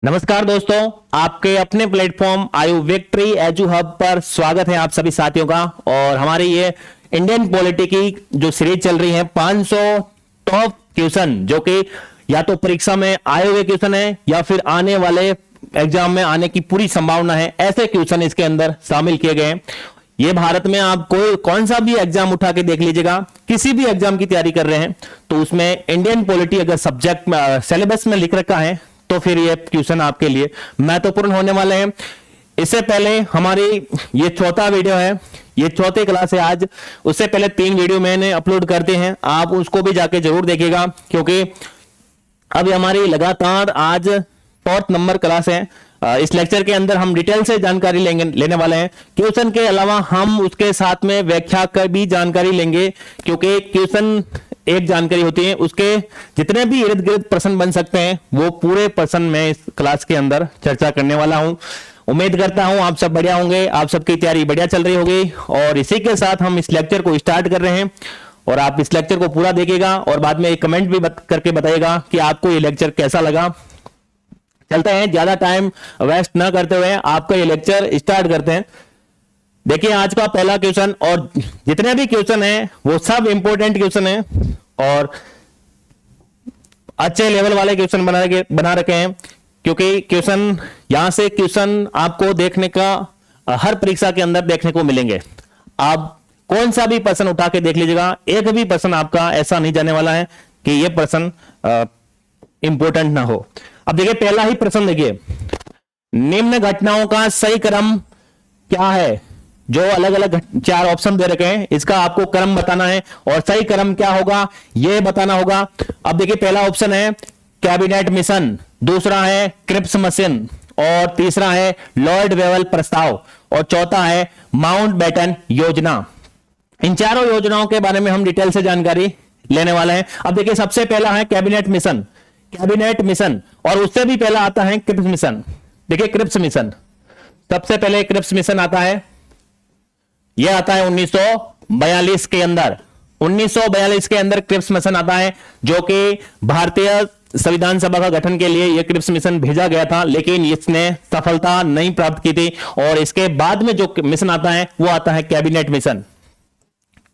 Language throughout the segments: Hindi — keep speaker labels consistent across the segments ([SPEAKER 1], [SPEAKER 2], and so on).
[SPEAKER 1] नमस्कार दोस्तों, आपके अपने प्लेटफॉर्म आयु विक्ट्री एजू हब पर स्वागत है आप सभी साथियों का। और हमारी ये इंडियन पॉलिटी की जो सीरीज चल रही है 500 टॉप क्वेश्चन, जो कि या तो परीक्षा में आए हुए क्वेश्चन है या फिर आने वाले एग्जाम में आने की पूरी संभावना है, ऐसे क्वेश्चन इसके अंदर शामिल किए गए हैं। ये भारत में आप कोई कौन सा भी एग्जाम उठा के देख लीजिएगा, किसी भी एग्जाम की तैयारी कर रहे हैं तो उसमें इंडियन पॉलिटी अगर सब्जेक्ट सिलेबस में लिख रखा है तो फिर ये क्वेश्चन आपके लिए महत्वपूर्ण होने वाले हैं। इससे पहले हमारी ये चौथा वीडियो है, ये चौथी क्लास है आज। उससे पहले 3 वीडियो मैंने अपलोड करते हैं, आप उसको भी जाके जरूर देखिएगा, क्योंकि अब हमारी लगातार आज 4th नंबर क्लास है। इस लेक्चर के अंदर हम डिटेल से जानकारी लेने वाले हैं। क्वेश्चन के अलावा हम उसके साथ में व्याख्या कर भी जानकारी लेंगे, क्योंकि क्वेश्चन एक जानकारी होती है, उसके जितने भी इर्द गिर्द प्रश्न बन सकते हैं वो पूरे प्रश्न में इस क्लास के अंदर चर्चा करने वाला हूं। उम्मीद करता हूं आप सब बढ़िया होंगे, आप सबकी तैयारी बढ़िया चल रही होगी। और इसी के साथ हम इस लेक्चर को स्टार्ट कर रहे हैं और आप इस लेक्चर को पूरा देखिएगा और बाद में एक कमेंट भी करके बताइएगा कि आपको ये लेक्चर कैसा लगा। चलते हैं, ज्यादा टाइम वेस्ट ना करते हुए आपका ये लेक्चर स्टार्ट करते हैं। देखिए आज का पहला क्वेश्चन, और जितने भी क्वेश्चन हैं वो सब इंपॉर्टेंट क्वेश्चन हैं और अच्छे लेवल वाले क्वेश्चन बना रखे हैं, क्योंकि क्वेश्चन यहां से क्वेश्चन आपको देखने का हर परीक्षा के अंदर देखने को मिलेंगे। आप कौन सा भी प्रश्न उठा के देख लीजिएगा, एक भी प्रश्न आपका ऐसा नहीं जाने वाला है कि यह प्रश्न इंपॉर्टेंट ना हो। अब देखिए पहला ही प्रश्न देखिए, निम्न घटनाओं का सही क्रम क्या है। जो अलग अलग 4 ऑप्शन दे रखे हैं, इसका आपको क्रम बताना है और सही क्रम क्या होगा यह बताना होगा। अब देखिए पहला ऑप्शन है कैबिनेट मिशन, दूसरा है क्रिप्स मिशन, और तीसरा है लॉर्ड वेवल प्रस्ताव, और चौथा है माउंटबेटन योजना। इन चारों योजनाओं के बारे में हम डिटेल से जानकारी लेने वाले हैं। अब देखिए सबसे पहला है कैबिनेट मिशन, कैबिनेट मिशन, और उससे भी पहला आता है क्रिप्स मिशन। देखिए क्रिप्स मिशन, सबसे पहले क्रिप्स मिशन आता है, यह आता है 1942 के अंदर। 1942 के अंदर क्रिप्स मिशन आता है, जो कि भारतीय संविधान सभा का गठन के लिए यह क्रिप्स मिशन भेजा गया था, लेकिन इसने सफलता नहीं प्राप्त की थी। और इसके बाद में जो मिशन आता है वो आता है कैबिनेट मिशन,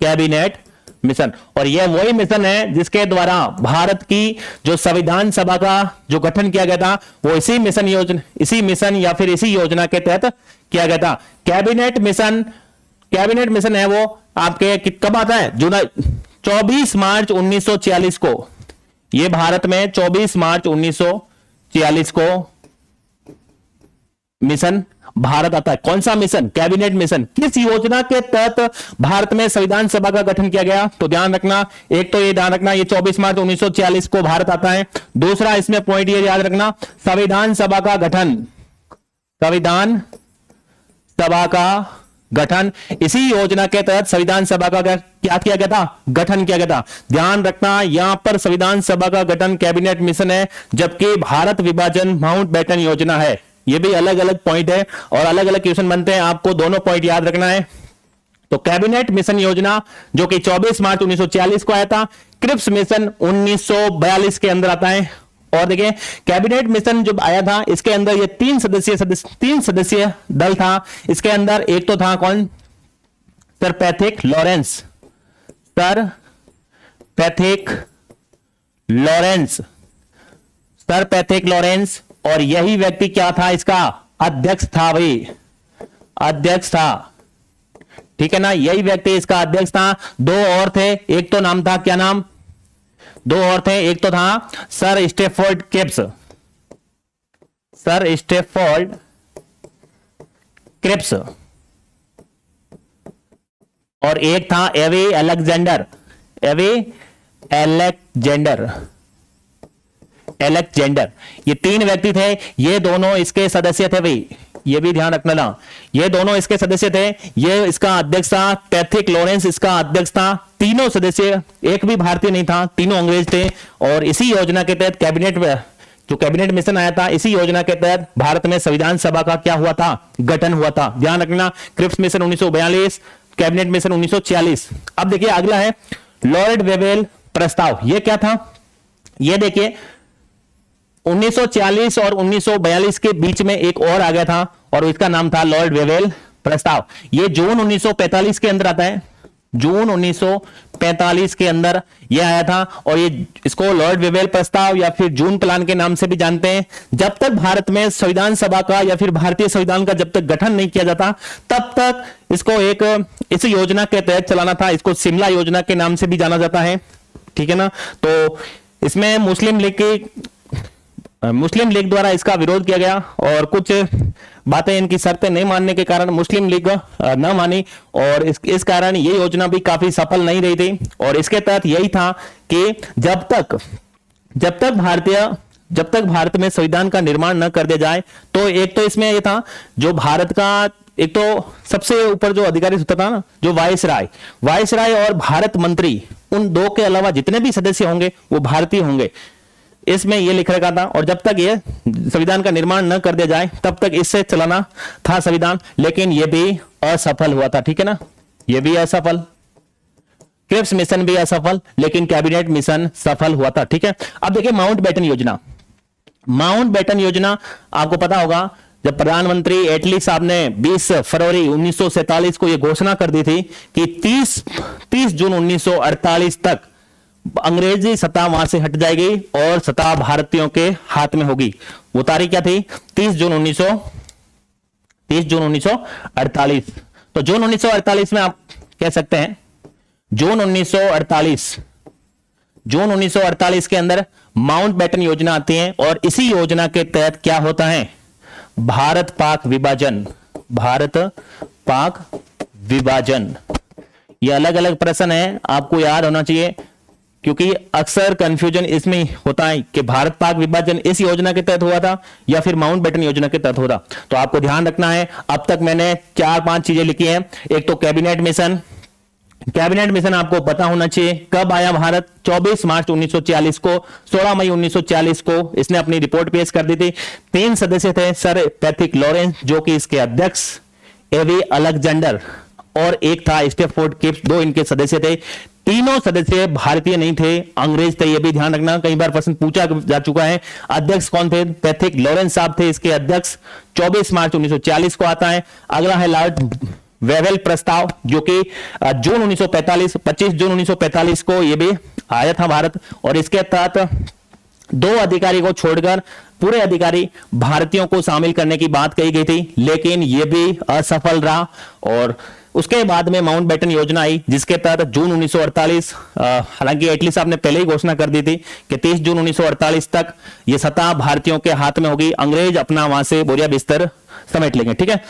[SPEAKER 1] कैबिनेट मिशन। और यह वही मिशन है जिसके द्वारा भारत की जो संविधान सभा का जो गठन किया गया था वो इसी मिशन या फिर इसी योजना के तहत किया गया था। कैबिनेट मिशन है वो आपके कब आता है, 24 मार्च 1946 को। यह भारत में 24 मार्च 1946 को मिशन भारत आता है। कौन सा मिशन? Cabinet mission. किस योजना के तहत भारत में संविधान सभा का गठन किया गया? तो ध्यान रखना, एक तो ये ध्यान रखना ये 24 मार्च 1946 को भारत आता है। दूसरा इसमें पॉइंट ये याद रखना, संविधान सभा का गठन, संविधान सभा का गठन, इसी योजना के तहत संविधान सभा का क्या किया गया था? गठन किया गया था। ध्यान रखना यहां पर संविधान सभा का गठन कैबिनेट मिशन है, जबकि भारत विभाजन माउंटबेटन योजना है। ये भी अलग अलग पॉइंट है और अलग अलग क्वेश्चन बनते हैं, आपको दोनों पॉइंट याद रखना है। तो कैबिनेट मिशन योजना जो कि 24 मार्च 1946 को आया था, क्रिप्स मिशन 1942 के अंदर आता है। और देखिए कैबिनेट मिशन जब आया था इसके अंदर ये 3 सदस्यीय दल था। इसके अंदर एक तो था कौन? Sir Pethick Lawrence, sir Pethick Lawrence, sir Pethick Lawrence. और यही व्यक्ति क्या था? इसका अध्यक्ष था भाई, अध्यक्ष था, ठीक है ना। यही व्यक्ति इसका अध्यक्ष था। 2 और थे, एक तो नाम था, क्या नाम? 2 और थे, एक तो था sir Stafford Cripps, sir Stafford Cripps, और एक था एवी अलेक्जेंडर, एवी अलेक्जेंडर। ये 3 व्यक्ति थे, ये दोनों इसके सदस्य थे भाई, ये भी ध्यान रखना ना, ये दोनों इसके सदस्य थे। ये इसका अध्यक्ष था, पैथिक लॉरेंस इसका अध्यक्ष था। तीनों सदस्य, एक भी भारतीय नहीं था, तीनों अंग्रेज थे। और इसी योजना के तहत कैबिनेट मिशन आया था, इसी योजना के तहत भारत में संविधान सभा का क्या हुआ था? गठन हुआ था। ध्यान रखना, क्रिप्स मिशन 1942, कैबिनेट मिशन 1946। अब देखिए अगला है लॉर्ड वेवेल प्रस्ताव। यह क्या था? यह देखिए 1940 और 1942 के बीच में एक और आ गया था और इसका नाम था लॉर्ड वेवेल प्रस्ताव। ये जून 1945 के अंदर आता है, जून 1945 के अंदर यह आया था और ये इसको लॉर्ड वेवेल प्रस्ताव या फिर जून प्लान के नाम से भी जानते हैं। जब तक भारत में संविधान सभा का या फिर भारतीय संविधान का जब तक गठन नहीं किया जाता तब तक इसको इस योजना के तहत चलाना था। इसको शिमला योजना के नाम से भी जाना जाता है, ठीक है ना। तो इसमें मुस्लिम लीग द्वारा इसका विरोध किया गया और कुछ बातें इनकी शर्तें नहीं मानने के कारण मुस्लिम लीग न मानी और इस कारण ये योजना भी काफी सफल नहीं रही थी। और इसके तहत यही था कि जब तक भारत में संविधान का निर्माण न कर दिया जाए तो एक तो इसमें ये था जो भारत का एक तो सबसे ऊपर जो अधिकारी होता था ना, जो वायसराय और भारत मंत्री, उन दो के अलावा जितने भी सदस्य होंगे वो भारतीय होंगे, इसमें यह लिख रखा था। और जब तक ये संविधान का निर्माण न कर दिया जाए तब तक इससे चलाना था संविधान, लेकिन यह भी असफल हुआ था, ठीक है ना। यह भी असफल, क्रिप्स मिशन भी असफल, लेकिन कैबिनेट मिशन सफल हुआ था, ठीक है। अब देखिए माउंटबेटन योजना आपको पता होगा, जब प्रधानमंत्री एटली साहब ने 20 फरवरी 1947 को यह घोषणा कर दी थी कि 30 जून 1948 तक अंग्रेजी सत्ता वहां से हट जाएगी और सत्ता भारतीयों के हाथ में होगी। वो तारीख क्या थी? 30 जून 1948। तो जून 1948 में आप कह सकते हैं जून 1948 के अंदर माउंटबेटन योजना आती है और इसी योजना के तहत क्या होता है? भारत पाक विभाजन। ये अलग अलग प्रश्न है, आपको याद होना चाहिए क्योंकि अक्सर कंफ्यूजन इसमें होता है कि भारत पाक विभाजन इस योजना के तहत हुआ था या फिर माउंटबेटन योजना के तहत होता। तो आपको ध्यान रखना है, अब तक मैंने 4-5 चीजें लिखी हैं। एक तो कैबिनेट मिशन आपको पता होना चाहिए कब आया भारत? 24 मार्च 1940 को, 16 मई 1940 को इसने अपनी रिपोर्ट पेश कर दी थी। 3 सदस्य थे, सर पैट्रिक लॉरेंस जो कि इसके अध्यक्ष, एवी अलेक्जेंडर और एक था स्टेफोर्ड किप्स, 2 इनके सदस्य थे। तीनों सदस्य भारतीय नहीं थे, अंग्रेज थे, यह भी ध्यान रखना, कई बार प्रश्न पूछा जा चुका है। अध्यक्ष कौन थे? पैट्रिक लॉरेंस साहब थे इसके अध्यक्ष। 24 मार्च 1940 को आता है। अगला है लॉर्ड वेवेल प्रस्ताव जो कि 25 जून 1945 को यह भी आया था भारत और इसके तहत 2 अधिकारी को छोड़कर पूरे अधिकारी भारतीयों को शामिल करने की बात कही गई थी, लेकिन यह भी असफल रहा। और उसके बाद में माउंटबेटन योजना आई जिसके तहत जून 1948, हालांकि एटली साहब ने पहले ही घोषणा कर दी थी कि 30 जून 1948 तक यह सत्ता भारतीयों के हाथ में होगी, अंग्रेज अपना वहां से बोरिया बिस्तर समेट लेंगे, ठीक है।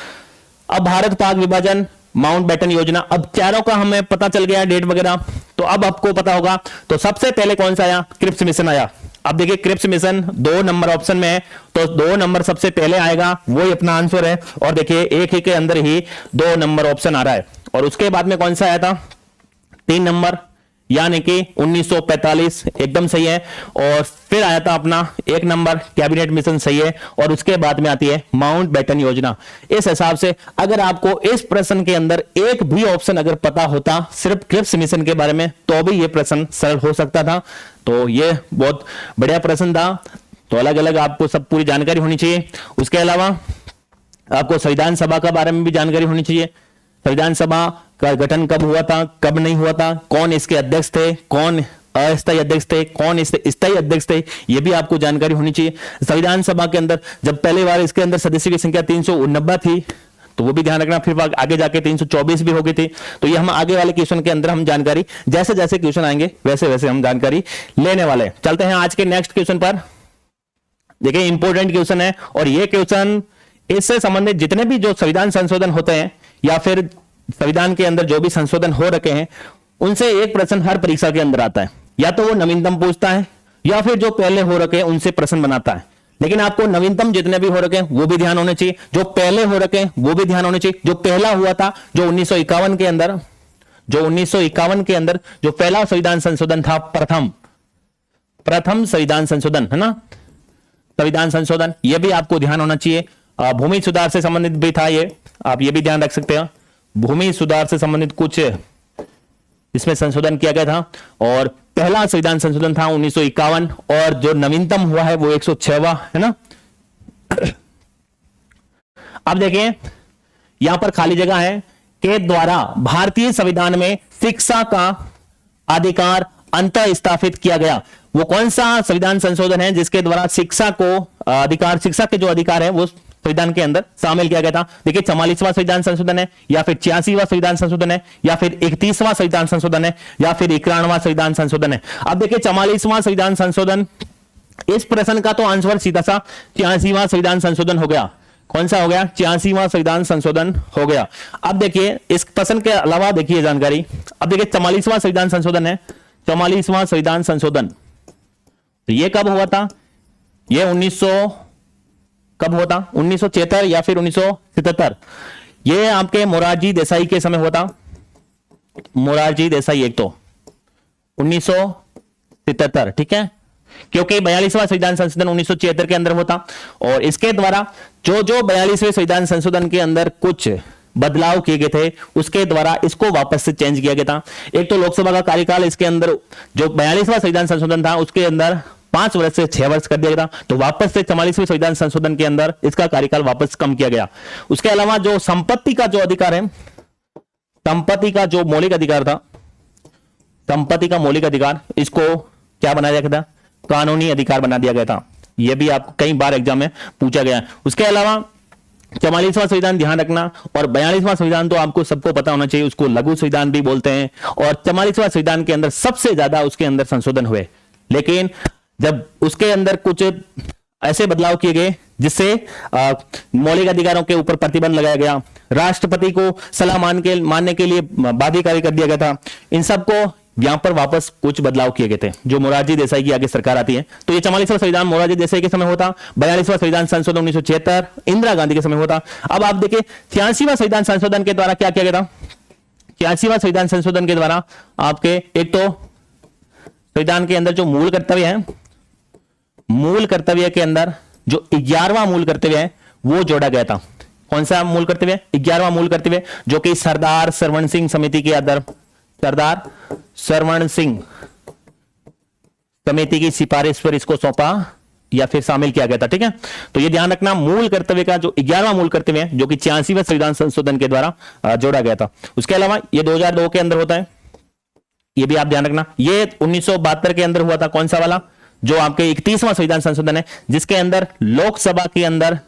[SPEAKER 1] अब भारत पाक विभाजन, माउंटबेटन योजना, अब चारों का हमें पता चल गया डेट वगैरह, तो अब आपको पता होगा। तो सबसे पहले कौन सा आया? क्रिप्स मिशन आया। अब देखिए क्रिप्स मिशन 2 नंबर ऑप्शन में है, तो 2 नंबर सबसे पहले आएगा, वही अपना आंसर है। और देखिए एक ही के अंदर ही 2 नंबर ऑप्शन आ रहा है। और उसके बाद में कौन सा आया था? 3 नंबर, यानी कि 1945 एकदम सही है। और फिर आया था अपना 1 नंबर कैबिनेट मिशन, सही है। और उसके बाद में आती है माउंटबेटन योजना। इस हिसाब से अगर आपको इस प्रश्न के अंदर एक भी ऑप्शन अगर पता होता सिर्फ क्रिप्स मिशन के बारे में तो भी यह प्रश्न सरल हो सकता था। तो यह बहुत बढ़िया प्रश्न था। तो अलग अलग आपको सब पूरी जानकारी होनी चाहिए। उसके अलावा आपको संविधान सभा के बारे में भी जानकारी होनी चाहिए। संविधान सभा का गठन कब हुआ था, कब नहीं हुआ था, कौन इसके अध्यक्ष थे, कौन अस्थायी अध्यक्ष थे, कौन स्थायी अध्यक्ष थे, यह भी आपको जानकारी होनी चाहिए। संविधान सभा के अंदर जब पहली बार इसके अंदर सदस्य की संख्या 389 थी तो वो भी ध्यान रखना, फिर आगे जाके 324 भी हो गई थी। तो ये हम आगे वाले क्वेश्चन के अंदर हम जानकारी, जैसे जैसे क्वेश्चन आएंगे वैसे वैसे हम जानकारी लेने वाले। चलते हैं आज के नेक्स्ट क्वेश्चन पर। देखिए इंपॉर्टेंट क्वेश्चन है और ये क्वेश्चन इससे संबंधित जितने भी जो संविधान संशोधन होते हैं या फिर संविधान के अंदर जो भी संशोधन हो रखे हैं उनसे एक प्रश्न हर परीक्षा के अंदर आता है। या तो वो नवीनतम पूछता है या फिर जो पहले हो रखे हैं उनसे प्रश्न बनाता है। लेकिन आपको नवीनतम जितने भी हो रखे हैं वो भी ध्यान होने चाहिए, जो पहले हो रखे हैं वो भी ध्यान होने चाहिए। जो पहला हुआ था जो 1951 के अंदर, जो पहला संविधान संशोधन था, प्रथम संविधान संशोधन है ना, संविधान संशोधन, यह भी आपको ध्यान होना चाहिए। भूमि सुधार से संबंधित भी था ये, आप ये भी ध्यान रख सकते हैं। भूमि सुधार से संबंधित कुछ इसमें संशोधन किया गया था। और पहला संविधान संशोधन था 1951 और जो नवीनतम हुआ है वो 106वां है ना। अब देखिए यहां पर खाली जगह है के द्वारा भारतीय संविधान में शिक्षा का अधिकार अंतः स्थापित किया गया। वो कौन सा संविधान संशोधन है जिसके द्वारा शिक्षा को अधिकार, शिक्षा के जो अधिकार है वो संविधान के अंदर शामिल किया गया था। देखिए 44वां संविधान संशोधन है या फिर 86वां संविधान संशोधन है या फिर 31वां संविधान संशोधन है या फिर 91वां संविधान संशोधन है। अब देखिए 44वां संविधान संशोधन, इस प्रश्न का तो आंसर सीधा सा 86वां संविधान संशोधन हो गया। कौन सा हो गया? 86वां संविधान संशोधन हो गया। अब देखिए इस प्रश्न के अलावा देखिए जानकारी, अब देखिए 44वां संविधान संशोधन है, 44वां संविधान संशोधन तो ये कब हुआ था? ये 1900 कब हुआ था? 1976 या फिर 1977। ये आपके मोरारजी देसाई के समय हुआ था। मोरारजी देसाई एक तो 1977, ठीक है, क्योंकि 42वां संविधान संशोधन 1976 के अंदर होता और इसके द्वारा जो 42वें संविधान संशोधन के अंदर कुछ बदलाव किए गए थे उसके द्वारा इसको वापस से चेंज किया गया था। एक तो लोकसभा का कार्यकाल इसके अंदर जो 42वां संविधान संशोधन था उसके अंदर 5 वर्ष से 6 वर्ष कर दिया गया था, तो वापस से 44वें संविधान संशोधन के अंदर इसका कार्यकाल वापस कम किया गया। उसके अलावा जो संपत्ति का जो अधिकार है, संपत्ति का जो मौलिक अधिकार था, संपत्ति का मौलिक अधिकार, इसको क्या बनाया गया था? कानूनी अधिकार बना दिया गया था। यह भी आपको कई बार एग्जाम में पूछा गया है। उसके अलावा 44वां संविधान ध्यान रखना और 42वां संविधान तो आपको सबको पता होना चाहिए, उसको लघु संविधान भी बोलते हैं। और 44वां संविधान के अंदर सबसे ज्यादा उसके अंदर संशोधन हुए, लेकिन जब उसके अंदर कुछ ऐसे बदलाव किए गए जिससे मौलिक अधिकारों के ऊपर प्रतिबंध लगाया गया, राष्ट्रपति को सलाह मानने के लिए बाध्यकारी कर दिया गया था, इन सबको यहां पर वापस कुछ बदलाव किए गए थे जो मोरारजी देसाई की आगे सरकार आती है। तो ये 44वां संविधान मोरारजी देसाई के समय होता, 42वां संविधान संशोधन 1976 इंदिरा गांधी के समय होता। अब आप देखिए 86वां संविधान संशोधन के द्वारा क्या किया गया था? 86वां संविधान संशोधन के द्वारा आपके एक तो संविधान के अंदर जो मूल कर्तव्य है, मूल कर्तव्य के अंदर जो 11वां मूल कर्तव्य है वो जोड़ा गया था। कौन सा मूल कर्तव्य? 11वां मूल कर्तव्य जो कि सरदार सरवण सिंह समिति के आधार, सरदार सरवण सिंह समिति की सिफारिश पर इसको सौंपा या फिर शामिल किया गया था, ठीक है। तो ये ध्यान रखना, मूल कर्तव्य का जो 11वां मूल कर्तव्य है जो कि 86वें संविधान संशोधन के द्वारा जोड़ा गया था। उसके अलावा ये 2002 के अंदर होता है, ये भी आप ध्यान रखना। ये 1972 के अंदर हुआ था, कौन सा वाला? जो आपके 31वां संविधान संशोधन है जिसके अंदर लोकसभा के अंदर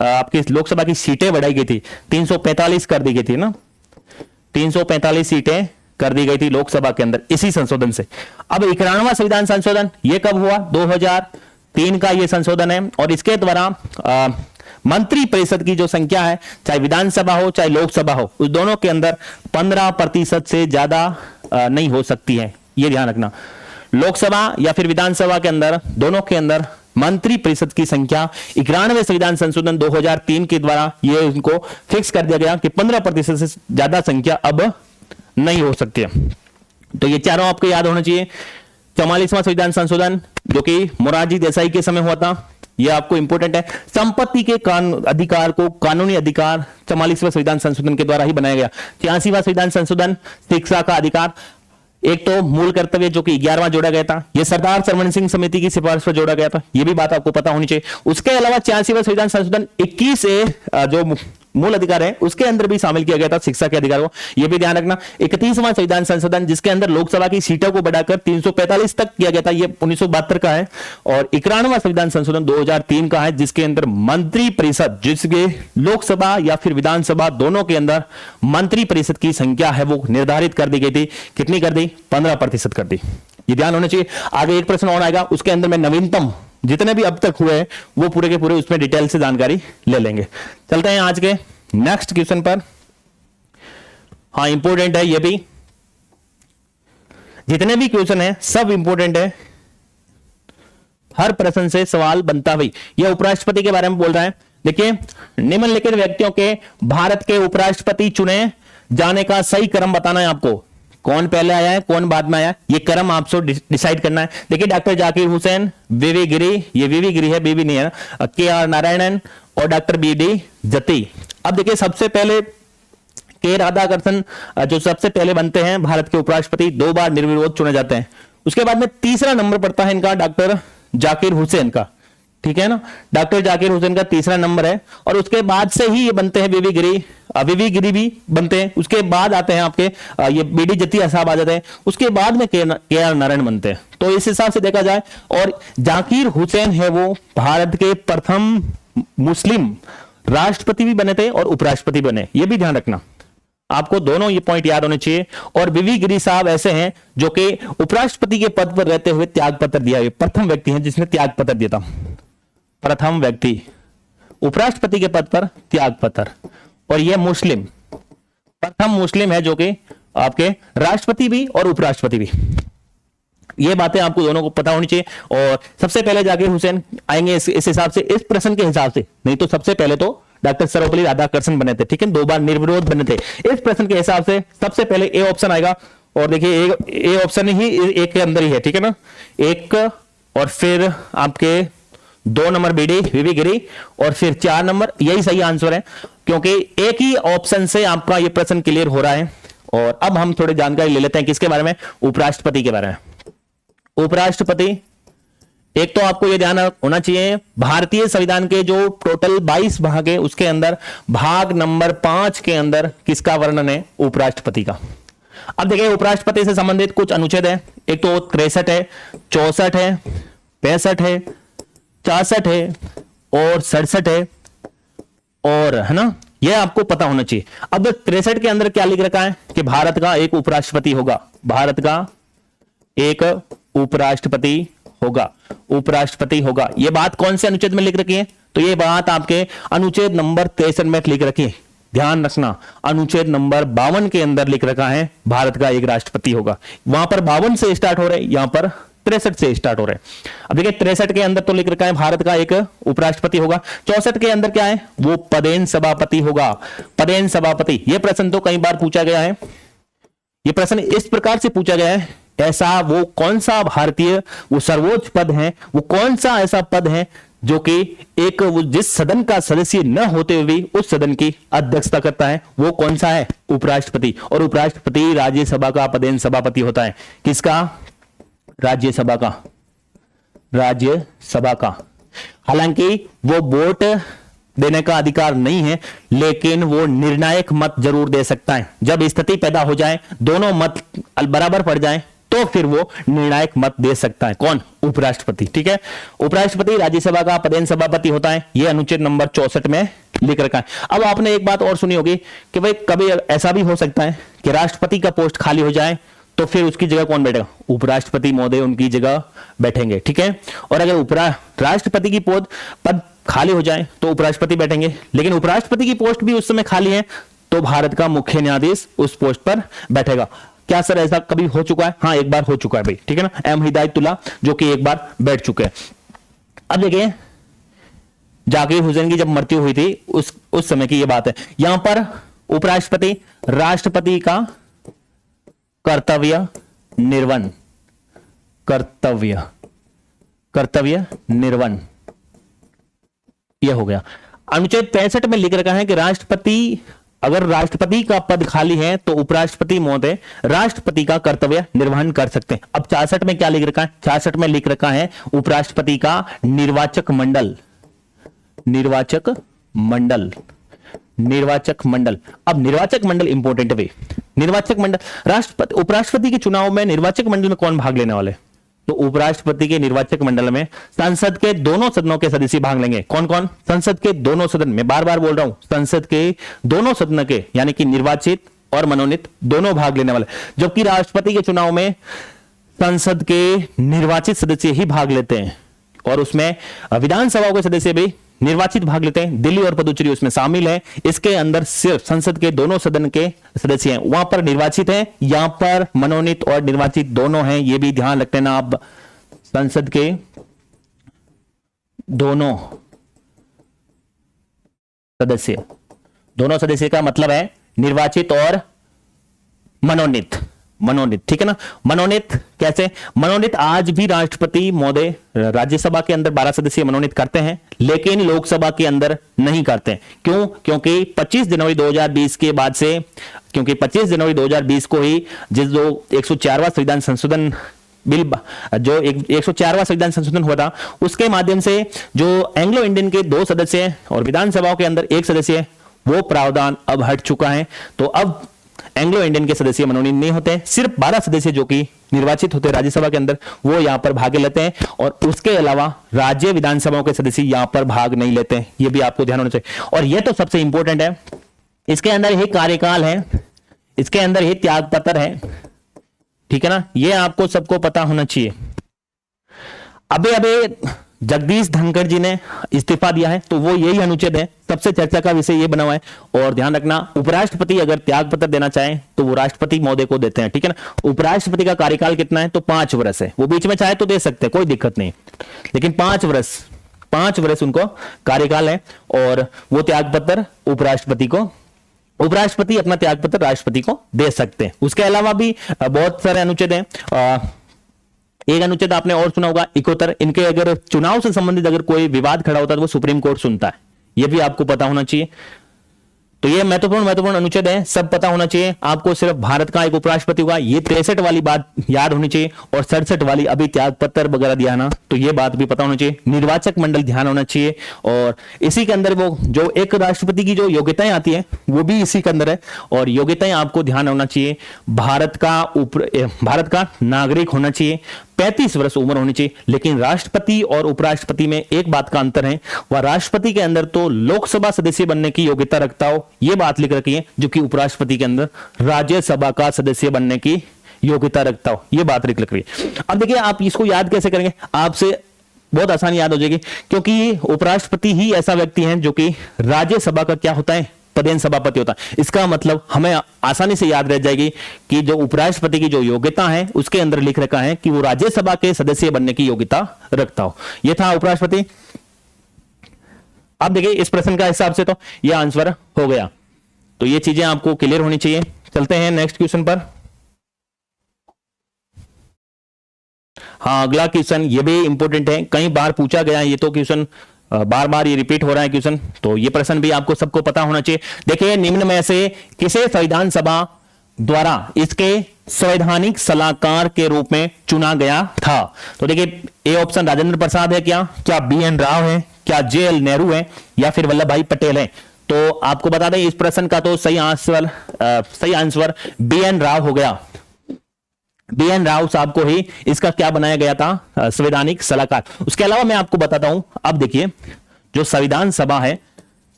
[SPEAKER 1] आपकी लोकसभा की सीटें बढ़ाई गई थी, 345 कर दी गई थी ना, 345 सीटें कर दी गई थी लोकसभा के अंदर इसी संशोधन से। अब 91वां संविधान संशोधन ये कब हुआ? 2003 का ये संशोधन है और इसके द्वारा मंत्री परिषद की जो संख्या है, चाहे विधानसभा हो चाहे लोकसभा हो, उस दोनों के अंदर 15% से ज्यादा नहीं हो सकती है। ये ध्यान रखना, लोकसभा या फिर विधानसभा के अंदर, दोनों के अंदर मंत्री परिषद की संख्या 91वें संविधान संशोधन 2003 के द्वारा ये उनको फिक्स कर दिया गया कि 15% से ज्यादा संख्या अब नहीं हो सकती है। तो ये चारों आपको याद होना चाहिए। 44वां संविधान संशोधन जो कि मोरारजी देसाई के समय हुआ था, ये आपको इंपॉर्टेंट है। संपत्ति के अधिकार को कानूनी अधिकार 44वें संविधान संशोधन के द्वारा ही बनाया गया। 86वां संविधान संशोधन शिक्षा का अधिकार, एक तो मूल कर्तव्य जो कि 11वां जोड़ा गया था, यह सरदार सरवण सिंह समिति की सिफारिश पर जोड़ा गया था, यह भी बात आपको पता होनी चाहिए। उसके अलावा 86वां संविधान संशोधन 21 जो मूल अधिकार है उसके अंदर भी शामिल किया गया था शिक्षा के अधिकार को, यह भी ध्यान रखना। 31वां संविधान संशोधन जिसके अंदर लोकसभा की सीटों को बढ़ाकर 345 तक किया गया था, यह 1972 का है। और 91वां संविधान संशोधन 2003 का है जिसके अंदर मंत्री परिषद, जिसके लोकसभा या फिर विधानसभा दोनों के अंदर मंत्री परिषद की संख्या है वो निर्धारित कर दी गई थी। कितनी कर दी? 15% कर दी। ये ध्यान होना चाहिए। आगे एक प्रश्न और आएगा, उसके अंदर मैं नवीनतम जितने भी अब तक हुए वो पूरे के पूरे उसमें डिटेल से जानकारी ले लेंगे। चलते हैं आज के नेक्स्ट क्वेश्चन पर। हाँ, इंपॉर्टेंट है, ये भी जितने भी क्वेश्चन है सब इंपॉर्टेंट है, हर प्रश्न से सवाल बनता हुई। यह उपराष्ट्रपति के बारे में बोल रहा है। देखिए, निम्नलिखित व्यक्तियों के भारत के उपराष्ट्रपति चुने जाने का सही क्रम बताना है आपको। कौन पहले आया है, कौन बाद में आया, ये क्रम आपको डिसाइड करना है। देखिए, डॉक्टर जाकिर हुसैन, वीवी गिरी, ये वीवी गिरी है, बीबी नहीं है, के आर नारायणन और डॉक्टर बी डी जती। अब देखिए, सबसे पहले के राधाकृष्णन जो सबसे पहले बनते हैं भारत के उपराष्ट्रपति, 2 बार निर्विरोध चुने जाते हैं। उसके बाद में तीसरा नंबर पड़ता है इनका डॉक्टर जाकिर हुसैन का, ठीक है ना, डॉक्टर जाकिर हुसैन का तीसरा नंबर है। और उसके बाद से ही ये बनते हैं वीवी गिरी भी बनते हैं। उसके बाद आते हैं आपके ये बीडी जत्ती साहब आ जाते हैं। उसके बाद में के आर नारायण बनते हैं। तो इस हिसाब से देखा जाए, और जाकिर हुसैन है वो भारत के प्रथम मुस्लिम राष्ट्रपति भी बने थे और उपराष्ट्रपति बने, ये भी ध्यान रखना, आपको दोनों ये पॉइंट याद होने चाहिए। और वीवी गिरी साहब ऐसे हैं जो कि उपराष्ट्रपति के पद पर रहते हुए त्याग पत्र दिया, प्रथम व्यक्ति हैं जिसने त्याग पत्र दिया था, प्रथम व्यक्ति उपराष्ट्रपति के पद पर त्याग पत्र। और यह मुस्लिम, प्रथम मुस्लिम है जो कि आपके राष्ट्रपति भी और उपराष्ट्रपति भी। ये बातें आपको दोनों को पता होनी चाहिए। और सबसे पहले जाकिर हुसैन आएंगे इस हिसाब से, इस प्रश्न के हिसाब से, नहीं तो सबसे पहले तो डॉक्टर सर्वपल्ली राधाकृष्णन बने थे, ठीक है, 2 बार निर्विरोध बने थे। इस प्रश्न के हिसाब से सबसे पहले ए ऑप्शन आएगा। और देखिए ए ऑप्शन ही एक के अंदर ही है, ठीक है ना, एक, और फिर आपके 2 नंबर बीडी वीवी गिरी, और फिर 4 नंबर, यही सही आंसर है, क्योंकि एक ही ऑप्शन से आपका ये प्रश्न क्लियर हो रहा है। और अब हम थोड़ी जानकारी ले लेते हैं किसके बारे में, उपराष्ट्रपति के बारे में। उपराष्ट्रपति, एक तो आपको यह ध्यान होना चाहिए, भारतीय संविधान के जो टोटल 22 भाग है उसके अंदर भाग नंबर 5 के अंदर किसका वर्णन है, उपराष्ट्रपति का। अब देखिए उपराष्ट्रपति से संबंधित कुछ अनुच्छेद है, एक तो 63 है, 64 है, 65 है, 66 है और 67 है, और है ना, यह आपको पता होना चाहिए। अब 63 के अंदर क्या लिख रखा है कि भारत का एक उपराष्ट्रपति होगा, भारत का एक उपराष्ट्रपति होगा, उपराष्ट्रपति होगा। यह बात कौन से अनुच्छेद में लिख रखी है, तो यह बात आपके अनुच्छेद नंबर 63 में लिख रखी है, ध्यान रखना। अनुच्छेद नंबर 52 के अंदर लिख रखा है भारत का एक राष्ट्रपति होगा। वहां पर 52 से स्टार्ट हो रहे हैं, यहां पर 63 से स्टार्ट हो रहे हैं। अब देखिए 63 के अंदर तो लिख रखा है भारत का एक उपराष्ट्रपति होगा, 64 के अंदर क्या है, वो पदेन सभापति होगा, पदेन सभापति। यह प्रश्न तो कई बार पूछा गया है, यह प्रश्न इस प्रकार से पूछा गया है, ऐसा वो कौन सा भारतीय वो सर्वोच्च पद है, वो कौन सा ऐसा पद है जो कि एक वो जिस सदन का सदस्य न होते हुए भी उस सदन की अध्यक्षता करता है, वो कौन सा है, उपराष्ट्रपति। और उपराष्ट्रपति राज्यसभा का पदेन सभापति होता है, किसका, राज्यसभा का, राज्यसभा का। हालांकि वो वोट देने का अधिकार नहीं है, लेकिन वो निर्णायक मत जरूर दे सकता है। जब स्थिति पैदा हो जाए, दोनों मत बराबर पड़ जाए, तो फिर वो निर्णायक मत दे सकता है, कौन, उपराष्ट्रपति, ठीक है। उपराष्ट्रपति राज्यसभा का पदेन सभापति होता है, यह अनुच्छेद नंबर 64 में लिख रखा है। अब आपने एक बात और सुनी होगी कि भाई कभी ऐसा भी हो सकता है कि राष्ट्रपति का पोस्ट खाली हो जाए, तो फिर उसकी जगह कौन बैठेगा, उपराष्ट्रपति महोदय उनकी जगह बैठेंगे, ठीक है। और अगर राष्ट्रपति की पद खाली हो जाए तो उपराष्ट्रपति बैठेंगे, लेकिन उपराष्ट्रपति की पोस्ट भी उस समय खाली है तो भारत का मुख्य न्यायाधीश उस पोस्ट पर बैठेगा। क्या सर ऐसा कभी हो चुका है, हाँ एक बार हो चुका है भाई, ठीक है ना, एम हिदायतुल्लाह जो कि एक बार बैठ चुके हैं। अब देखिए जाकिर हुसैन की जब मृत्यु हुई थी उस समय की यह बात है। यहां पर उपराष्ट्रपति राष्ट्रपति का कर्तव्य निर्वहन, कर्तव्य निर्वहन, यह हो गया। अनुच्छेद 65 में लिख रखा है कि राष्ट्रपति, अगर राष्ट्रपति का पद खाली है तो उपराष्ट्रपति महोदय राष्ट्रपति का कर्तव्य निर्वहन कर सकते हैं। अब 66 में क्या लिख रखा है, 66 में लिख रखा है उपराष्ट्रपति का निर्वाचक मंडल, निर्वाचक मंडल, निर्वाचक मंडल। अब निर्वाचक मंडल इंपॉर्टेंट है, निर्वाचक मंडल, राष्ट्रपति उपराष्ट्रपति के चुनाव में निर्वाचक मंडल में कौन भाग लेने वाले, तो उपराष्ट्रपति के निर्वाचक मंडल में संसद के दोनों सदनों के सदस्य भाग लेंगे। कौन कौन, संसद के दोनों सदन, मैं बार बार बोल रहा हूं, संसद के दोनों सदन के, यानी कि निर्वाचित और मनोनीत दोनों भाग लेने वाले। जबकि राष्ट्रपति के चुनाव में संसद के निर्वाचित सदस्य ही भाग लेते हैं, और उसमें विधानसभा के सदस्य भी निर्वाचित भाग लेते हैं। दिल्ली और पुदुचेरी उसमें शामिल है। इसके अंदर सिर्फ संसद के दोनों सदन के सदस्य हैं, वहां पर निर्वाचित हैं, यहां पर मनोनीत और निर्वाचित दोनों हैं। यह भी ध्यान रखते हैं ना आप, संसद के दोनों सदस्य, दोनों सदस्य का मतलब है निर्वाचित और मनोनीत। मनोनीत, ठीक है ना। मनोनीत कैसे, मनोनीत आज भी राष्ट्रपति महोदय राज्यसभा के अंदर 12 सदस्य मनोनीत करते हैं, लेकिन लोकसभा के अंदर नहीं करते। क्यों? क्योंकि 25 जनवरी 2020 के बाद से, क्योंकि 25 जनवरी 2020 को ही जिस जो 104वां संविधान संशोधन बिल, जो 104वां संविधान संशोधन हुआ था, उसके माध्यम से जो एंग्लो इंडियन के 2 सदस्य और विधानसभाओं के अंदर 1 सदस्य, वो प्रावधान अब हट चुका है। तो अब एंग्लो इंडियन के सदस्य मनोनीत नहीं होते, सिर्फ 12 सदस्य जो कि निर्वाचित होते हैं राज्यसभा के अंदर, वो यहां पर भाग लेते हैं, और उसके अलावा राज्य विधानसभाओं के सदस्य यहां पर भाग नहीं लेते हैं। ये भी आपको ध्यान होना चाहिए। और ये तो सबसे इंपॉर्टेंट है, इसके अंदर ही कार्यकाल है, इसके अंदर ही त्याग पत्र है, ठीक है ना। ये आपको सबको पता होना चाहिए। अबे जगदीश धनखड़ जी ने इस्तीफा दिया है, तो वो यही अनुच्छेद है, सबसे चर्चा का विषय ये बना हुआ है। और ध्यान रखना, उपराष्ट्रपति अगर त्याग पत्र देना चाहे तो वो राष्ट्रपति महोदय को देते हैं, ठीक है ना। उपराष्ट्रपति का कार्यकाल कितना है? तो 5 वर्ष है। वो बीच में चाहे तो दे सकते हैं, कोई दिक्कत नहीं, लेकिन 5 वर्ष उनको कार्यकाल है। और वो त्याग पत्र उपराष्ट्रपति अपना त्याग पत्र राष्ट्रपति को दे सकते हैं। उसके अलावा भी बहुत सारे अनुच्छेद हैं। एक अनुच्छेद आपने और सुना होगा 71, इनके अगर चुनाव से संबंधित अगर कोई विवाद खड़ा होता है तो वो सुप्रीम कोर्ट सुनता है। यह भी आपको पता होना चाहिए। तो ये महत्वपूर्ण अनुच्छेद है, सब पता होना चाहिए आपको। सिर्फ भारत का एक उपराष्ट्रपति होगा, ये 63 वाली बात याद होनी चाहिए, और 67 वाली अभी त्याग पत्र वगैरह दिया ना, तो ये बात भी पता होना चाहिए। निर्वाचक मंडल ध्यान होना चाहिए, और इसी के अंदर वो जो एक राष्ट्रपति की जो योग्यताएं आती है वो भी इसी के अंदर है। और योग्यताएं आपको ध्यान होना चाहिए, भारत का नागरिक होना चाहिए, 35 वर्ष उम्र होनी चाहिए। लेकिन राष्ट्रपति और उपराष्ट्रपति में एक बात का अंतर है, वह राष्ट्रपति के अंदर तो लोकसभा सदस्य बनने की योग्यता रखता हो, यह बात लिख रखी है, जो कि उपराष्ट्रपति के अंदर राज्यसभा का सदस्य बनने की योग्यता रखता हो, यह बात लिख रखी है। अब देखिए आप इसको याद कैसे करेंगे, आपसे बहुत आसानी याद हो जाएगी, क्योंकि उपराष्ट्रपति ही ऐसा व्यक्ति है जो कि राज्यसभा का क्या होता है, पदेन सभापति होता है। इसका मतलब हमें आसानी से याद रह जाएगी कि जो उपराष्ट्रपति की जो योग्यता है उसके अंदर लिख रखा है कि वो राज्यसभा के सदस्य बनने की योग्यता रखता हो। यह था उपराष्ट्रपति। अब देखिए इस प्रश्न का हिसाब से तो यह आंसर हो गया, तो ये चीजें आपको क्लियर होनी चाहिए। चलते हैं नेक्स्ट क्वेश्चन पर। हाँ, अगला क्वेश्चन ये भी इंपॉर्टेंट है, कई बार पूछा गया है ये तो क्वेश्चन, बार बार ये रिपीट हो रहा है क्वेश्चन, तो ये प्रश्न भी आपको सबको पता होना चाहिए। देखिए निम्न में से किसे संविधान सभा द्वारा इसके संवैधानिक सलाहकार के रूप में चुना गया था? तो देखिए ए ऑप्शन राजेंद्र प्रसाद है, क्या बी.एन. राव है, क्या जे.एल. नेहरू है, या फिर वल्लभ भाई पटेल है? तो आपको बता दें इस प्रश्न का तो सही आंसर बी.एन. राव हो गया। बी.एन. राव साहब को ही इसका क्या बनाया गया था, संवैधानिक सलाहकार। उसके अलावा मैं आपको बताता हूं, अब देखिए जो संविधान सभा है,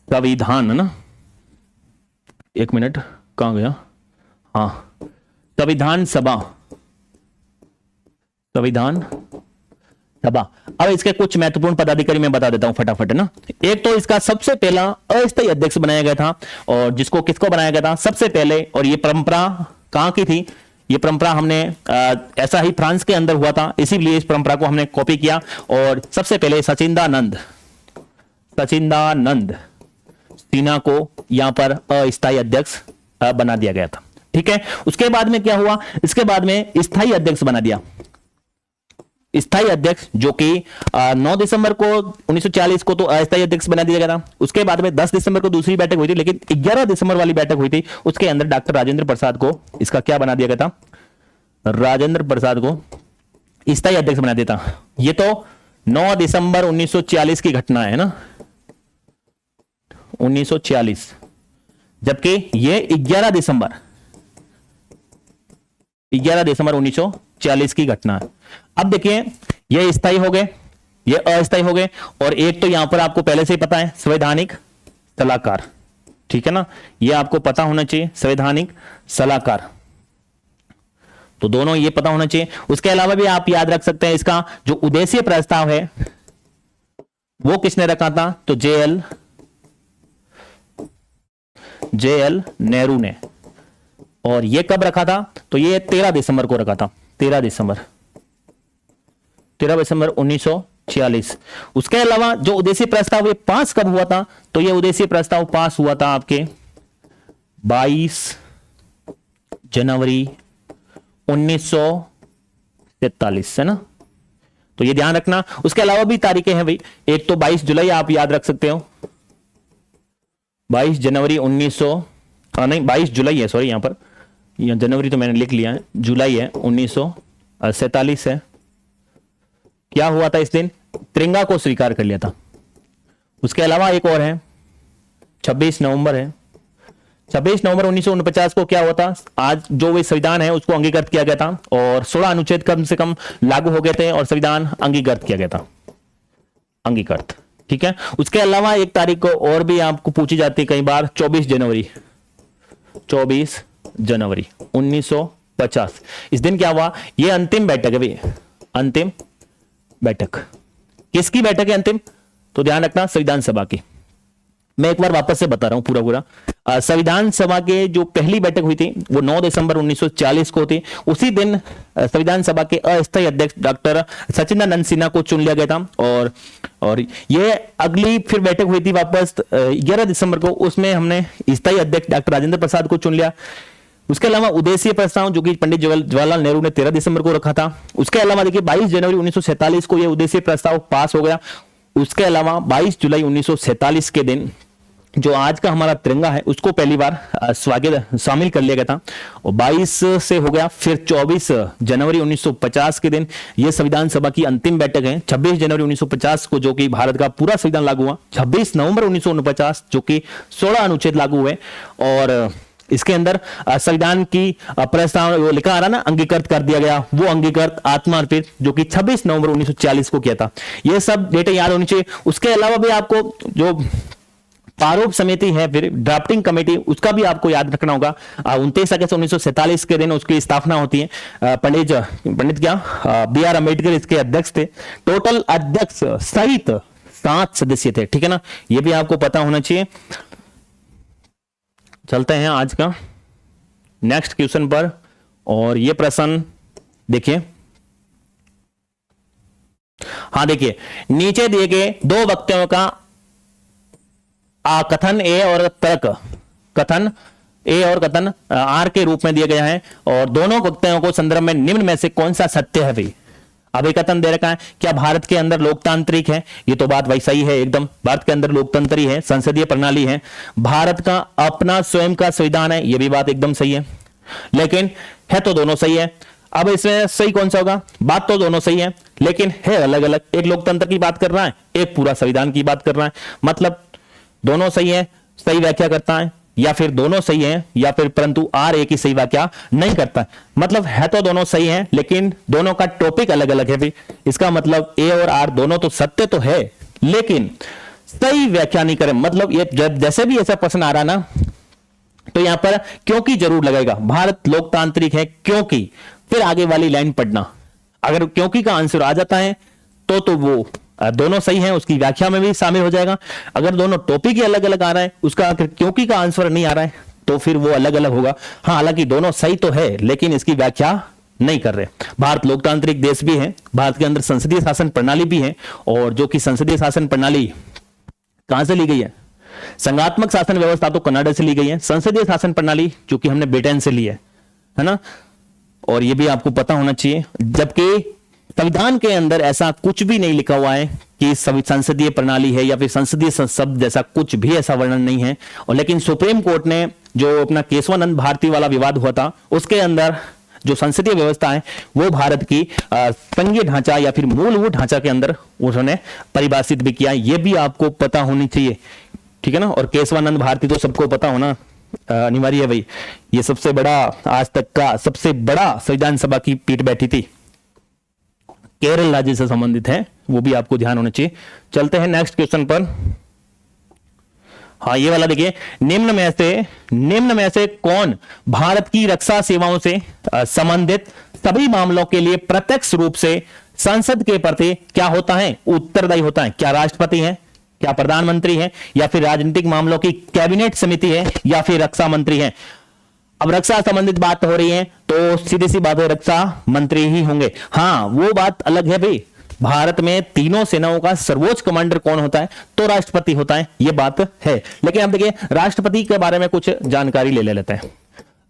[SPEAKER 1] संविधान है ना, एक मिनट कहां गया, हाँ संविधान सभा। अब इसके कुछ महत्वपूर्ण पदाधिकारी मैं बता देता हूं फटाफट, है ना। एक तो इसका सबसे पहला अस्थायी अध्यक्ष बनाया गया था, और किसको बनाया गया था सबसे पहले, और ये परंपरा कहां की थी, ये परंपरा हमने ऐसा ही फ्रांस के अंदर हुआ था, इसीलिए इस परंपरा को हमने कॉपी किया। और सबसे पहले सचिंदानंद सिन्हा को यहां पर अस्थायी अध्यक्ष बना दिया गया था, ठीक है। उसके बाद में क्या हुआ, इसके बाद में स्थायी अध्यक्ष बना दिया, स्थायी अध्यक्ष जो कि 9 दिसंबर को 1940 को तो अस्थायी अध्यक्ष बना दिया गया था। उसके बाद में 10 दिसंबर को दूसरी बैठक हुई थी, लेकिन 11 दिसंबर वाली बैठक हुई थी, उसके अंदर डॉक्टर राजेंद्र प्रसाद को इसका क्या बना दिया गया था, राजेंद्र प्रसाद को स्थायी अध्यक्ष बना दिया था। ये तो 9 दिसंबर 1940 की घटना है ना, 1940, जबकि ये 11 दिसंबर 1940 की घटना है। अब देखिए ये स्थायी हो गए, ये अस्थायी हो गए, और एक तो यहां पर आपको पहले से ही पता है संवैधानिक सलाहकार, ठीक है ना, ये आपको पता होना चाहिए संवैधानिक सलाहकार, तो दोनों ये पता होना चाहिए। उसके अलावा भी आप याद रख सकते हैं इसका जो उद्देश्य प्रस्ताव है वो किसने रखा था, तो जे.एल. नेहरू ने। और ये कब रखा था, तो ये 13 दिसंबर को रखा था, 13 दिसंबर 1940। उसके अलावा जो उद्देश्य प्रस्ताव ये पास कब हुआ था, तो ये उद्देश्य प्रस्ताव पास हुआ था आपके 22 जनवरी 1943 है ना, तो ये ध्यान रखना। उसके अलावा भी तारीखें हैं भाई, एक तो 22 जुलाई आप याद रख सकते हो, 22 जनवरी 22 जुलाई है, सॉरी, यहाँ जनवरी तो मैंने लिख लिया है, जुलाई है, 1947 है। क्या हुआ था इस दिन? तिरंगा को स्वीकार कर लिया था। उसके अलावा एक और है, 26 नवंबर है, 26 नवंबर 1949 को क्या हुआ था? आज जो वे संविधान है उसको अंगीकृत किया गया था और 16 अनुच्छेद कम से कम लागू हो गए थे और संविधान अंगीकृत किया गया था, अंगीकृत, ठीक है। उसके अलावा एक तारीख को और भी आपको पूछी जाती है कई बार, 24 जनवरी 1950। इस दिन क्या हुआ? यह अंतिम बैठक है भाई, अंतिम बैठक। किसकी बैठक है अंतिम? तो ध्यान रखना, संविधान सभा की। मैं एक बार वापस से बता रहा हूं पूरा संविधान सभा के जो पहली बैठक हुई थी वो 9 दिसंबर 1940 को थी। उसी दिन संविधान सभा के अस्थायी अध्यक्ष डॉक्टर सचिदानंद सिन्हा को चुन लिया गया था और ये अगली फिर बैठक हुई थी वापस 11 दिसंबर को, उसमें हमने स्थायी अध्यक्ष डॉक्टर राजेंद्र प्रसाद को चुन लिया। उसके अलावा उद्देश्य प्रस्ताव जो कि पंडित जवाहरलाल नेहरू ने 13 दिसंबर को रखा था। उसके अलावा देखिए 22 जनवरी 1947 को यह उद्देश्य प्रस्ताव पास हो गया। उसके अलावा 22 जुलाई 1947 के दिन जो आज का हमारा तिरंगा है उसको पहली बार शामिल कर लिया गया था और 22 से हो गया। फिर 24 जनवरी 1950 के दिन यह संविधान सभा की अंतिम बैठक है। 26 जनवरी 1950 को जो कि भारत का पूरा संविधान लागू हुआ। 26 नवंबर 1949 जो कि 16 अनुच्छेद लागू हुए और इसके अंदर संविधान की प्रस्ताव वो लिखा आ रहा ना, अंगीकृत कर दिया गया। वो अंगीकृत आत्मार्पित जो कि 26 नवंबर 1940 को किया था। ये सब डेटे याद होनी चाहिए। उसके अलावा भी आपको जो प्रारूप समिति है, फिर ड्राफ्टिंग कमेटी, उसका भी आपको याद रखना होगा। 29 अगस्त 1947 के दिन उसकी स्थापना होती है। पंडित BR अम्बेडकर इसके अध्यक्ष थे। टोटल अध्यक्ष सहित 7 सदस्य थे, ठीक है ना, ये भी आपको पता होना चाहिए। चलते हैं आज का नेक्स्ट क्वेश्चन पर और ये प्रश्न देखिए। हाँ देखिए, नीचे दिए गए दो वक्तव्यों का कथन ए और तर्क, कथन ए और कथन आर के रूप में दिया गया है और दोनों वक्तव्यों को संदर्भ में निम्न में से कौन सा सत्य है भाई? अब एक कथन दे रखा है, क्या भारत के अंदर लोकतांत्रिक है? ये तो बात वैसा ही है एकदम, भारत के अंदर लोकतंत्र ही है, संसदीय प्रणाली है, भारत का अपना स्वयं का संविधान है, ये भी बात एकदम सही है। लेकिन है तो दोनों सही है। अब इसमें सही कौन सा होगा? बात तो दोनों सही है लेकिन है अलग अलग। एक लोकतंत्र की बात कर रहा है, एक पूरा संविधान की बात कर रहा है। मतलब दोनों सही है, सही व्याख्या करता है, या फिर दोनों सही हैं या फिर परंतु आर एक ही सही व्याख्या नहीं करता। मतलब है तो दोनों सही हैं लेकिन दोनों का टॉपिक अलग अलग है भी। इसका मतलब ए और आर दोनों तो सत्य तो है लेकिन सही व्याख्या नहीं करें। मतलब ये जब जैसे भी ऐसा प्रश्न आ रहा ना तो यहां पर क्योंकि जरूर लगेगा। भारत लोकतांत्रिक है क्योंकि, फिर आगे वाली लाइन पढ़ना। अगर क्योंकि का आंसर आ जाता है तो वो दोनों सही हैं उसकी व्याख्या में भी शामिल हो जाएगा। अगर दोनों टॉपिक ही अलग अलग आ रहा है, उसका क्योंकि का आंसर नहीं आ रहा है तो फिर वो अलग अलग होगा। हाँ, हालांकि दोनों सही तो है लेकिन इसकी व्याख्या नहीं कर रहे। भारत लोकतांत्रिक देश भी है, भारत के अंदर संसदीय शासन प्रणाली भी है और जो कि संसदीय शासन प्रणाली कहां से ली गई है? संघात्मक शासन व्यवस्था तो कनाडा से ली गई है। संसदीय शासन प्रणाली जो कि हमने ब्रिटेन से ली है ना, और ये भी आपको पता होना चाहिए। जबकि संविधान के अंदर ऐसा कुछ भी नहीं लिखा हुआ है कि संसदीय प्रणाली है या फिर संसदीय शब्द जैसा कुछ भी ऐसा वर्णन नहीं है। और लेकिन सुप्रीम कोर्ट ने जो अपना केशवानंद भारती वाला विवाद हुआ था उसके अंदर जो संसदीय व्यवस्था है वो भारत की संघीय ढांचा या फिर मूलभूत ढांचा के अंदर उन्होंने परिभाषित भी किया। ये भी आपको पता होनी चाहिए, ठीक है ना। और केशवानंद भारती तो सबको पता होना अनिवार्य है भाई। ये सबसे बड़ा, आज तक का सबसे बड़ा संविधान सभा की पीठ बैठी थी, केरल राज्य से संबंधित है, वो भी आपको ध्यान होना चाहिए। चलते हैं नेक्स्ट क्वेश्चन पर। हाँ, ये वाला देखिए, निम्न में से कौन भारत की रक्षा सेवाओं से संबंधित सभी मामलों के लिए प्रत्यक्ष रूप से संसद के प्रति क्या होता है? उत्तरदायी होता है। क्या राष्ट्रपति है, क्या प्रधानमंत्री है, या फिर राजनीतिक मामलों की कैबिनेट समिति है, या फिर रक्षा मंत्री है? अब रक्षा संबंधित बात हो रही है तो सीधी सी बात है, रक्षा मंत्री ही होंगे। हाँ, वो बात अलग है भाई, भारत में तीनों सेनाओं का सर्वोच्च कमांडर कौन होता है? तो राष्ट्रपति होता है, ये बात है। लेकिन अब देखिए राष्ट्रपति के बारे में कुछ जानकारी ले लेते हैं।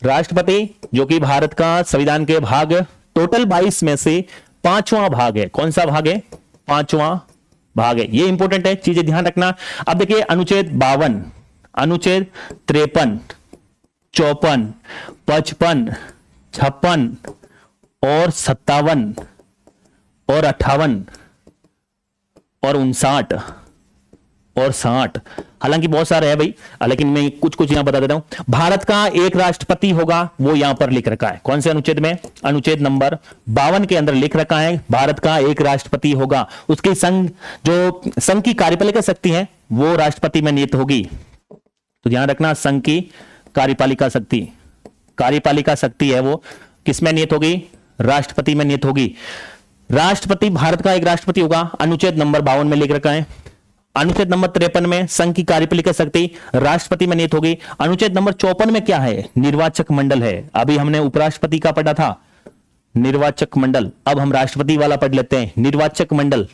[SPEAKER 1] राष्ट्रपति जो कि भारत का संविधान के भाग टोटल 22 में से 5वां भाग है। कौन सा भाग है? 5वां भाग है। ये इंपॉर्टेंट है, चीजें ध्यान रखना। अब देखिए अनुच्छेद 52, अनुच्छेद 53, 54, 55, 56 और 57 और 58 और 59 और 60, हालांकि बहुत सारे है भाई, लेकिन मैं कुछ कुछ यहां बता देता हूं। भारत का एक राष्ट्रपति होगा, वो यहां पर लिख रखा है। कौन से अनुच्छेद में? अनुच्छेद नंबर 52 के अंदर लिख रखा है भारत का एक राष्ट्रपति होगा। उसकी संघ की कार्यपालिका शक्ति है वो राष्ट्रपति में नियुक्त होगी। तो ध्यान रखना, संघ की कार्यपालिका शक्ति है वो किसमें नियुक्त होगी? राष्ट्रपति में नियुक्त होगी। राष्ट्रपति, भारत का एक राष्ट्रपति होगा, अनुच्छेद नंबर 52 में लिख रखा है। अनुच्छेद नंबर 53 में संघ की कार्यपालिका शक्ति राष्ट्रपति में नियुक्त होगी। अनुच्छेद नंबर 54 में क्या है? निर्वाचक मंडल है। अभी हमने उपराष्ट्रपति का पढ़ा था, निर्वाचक मंडल। अब हम राष्ट्रपति वाला पढ़ लेते हैं। निर्वाचक मंडल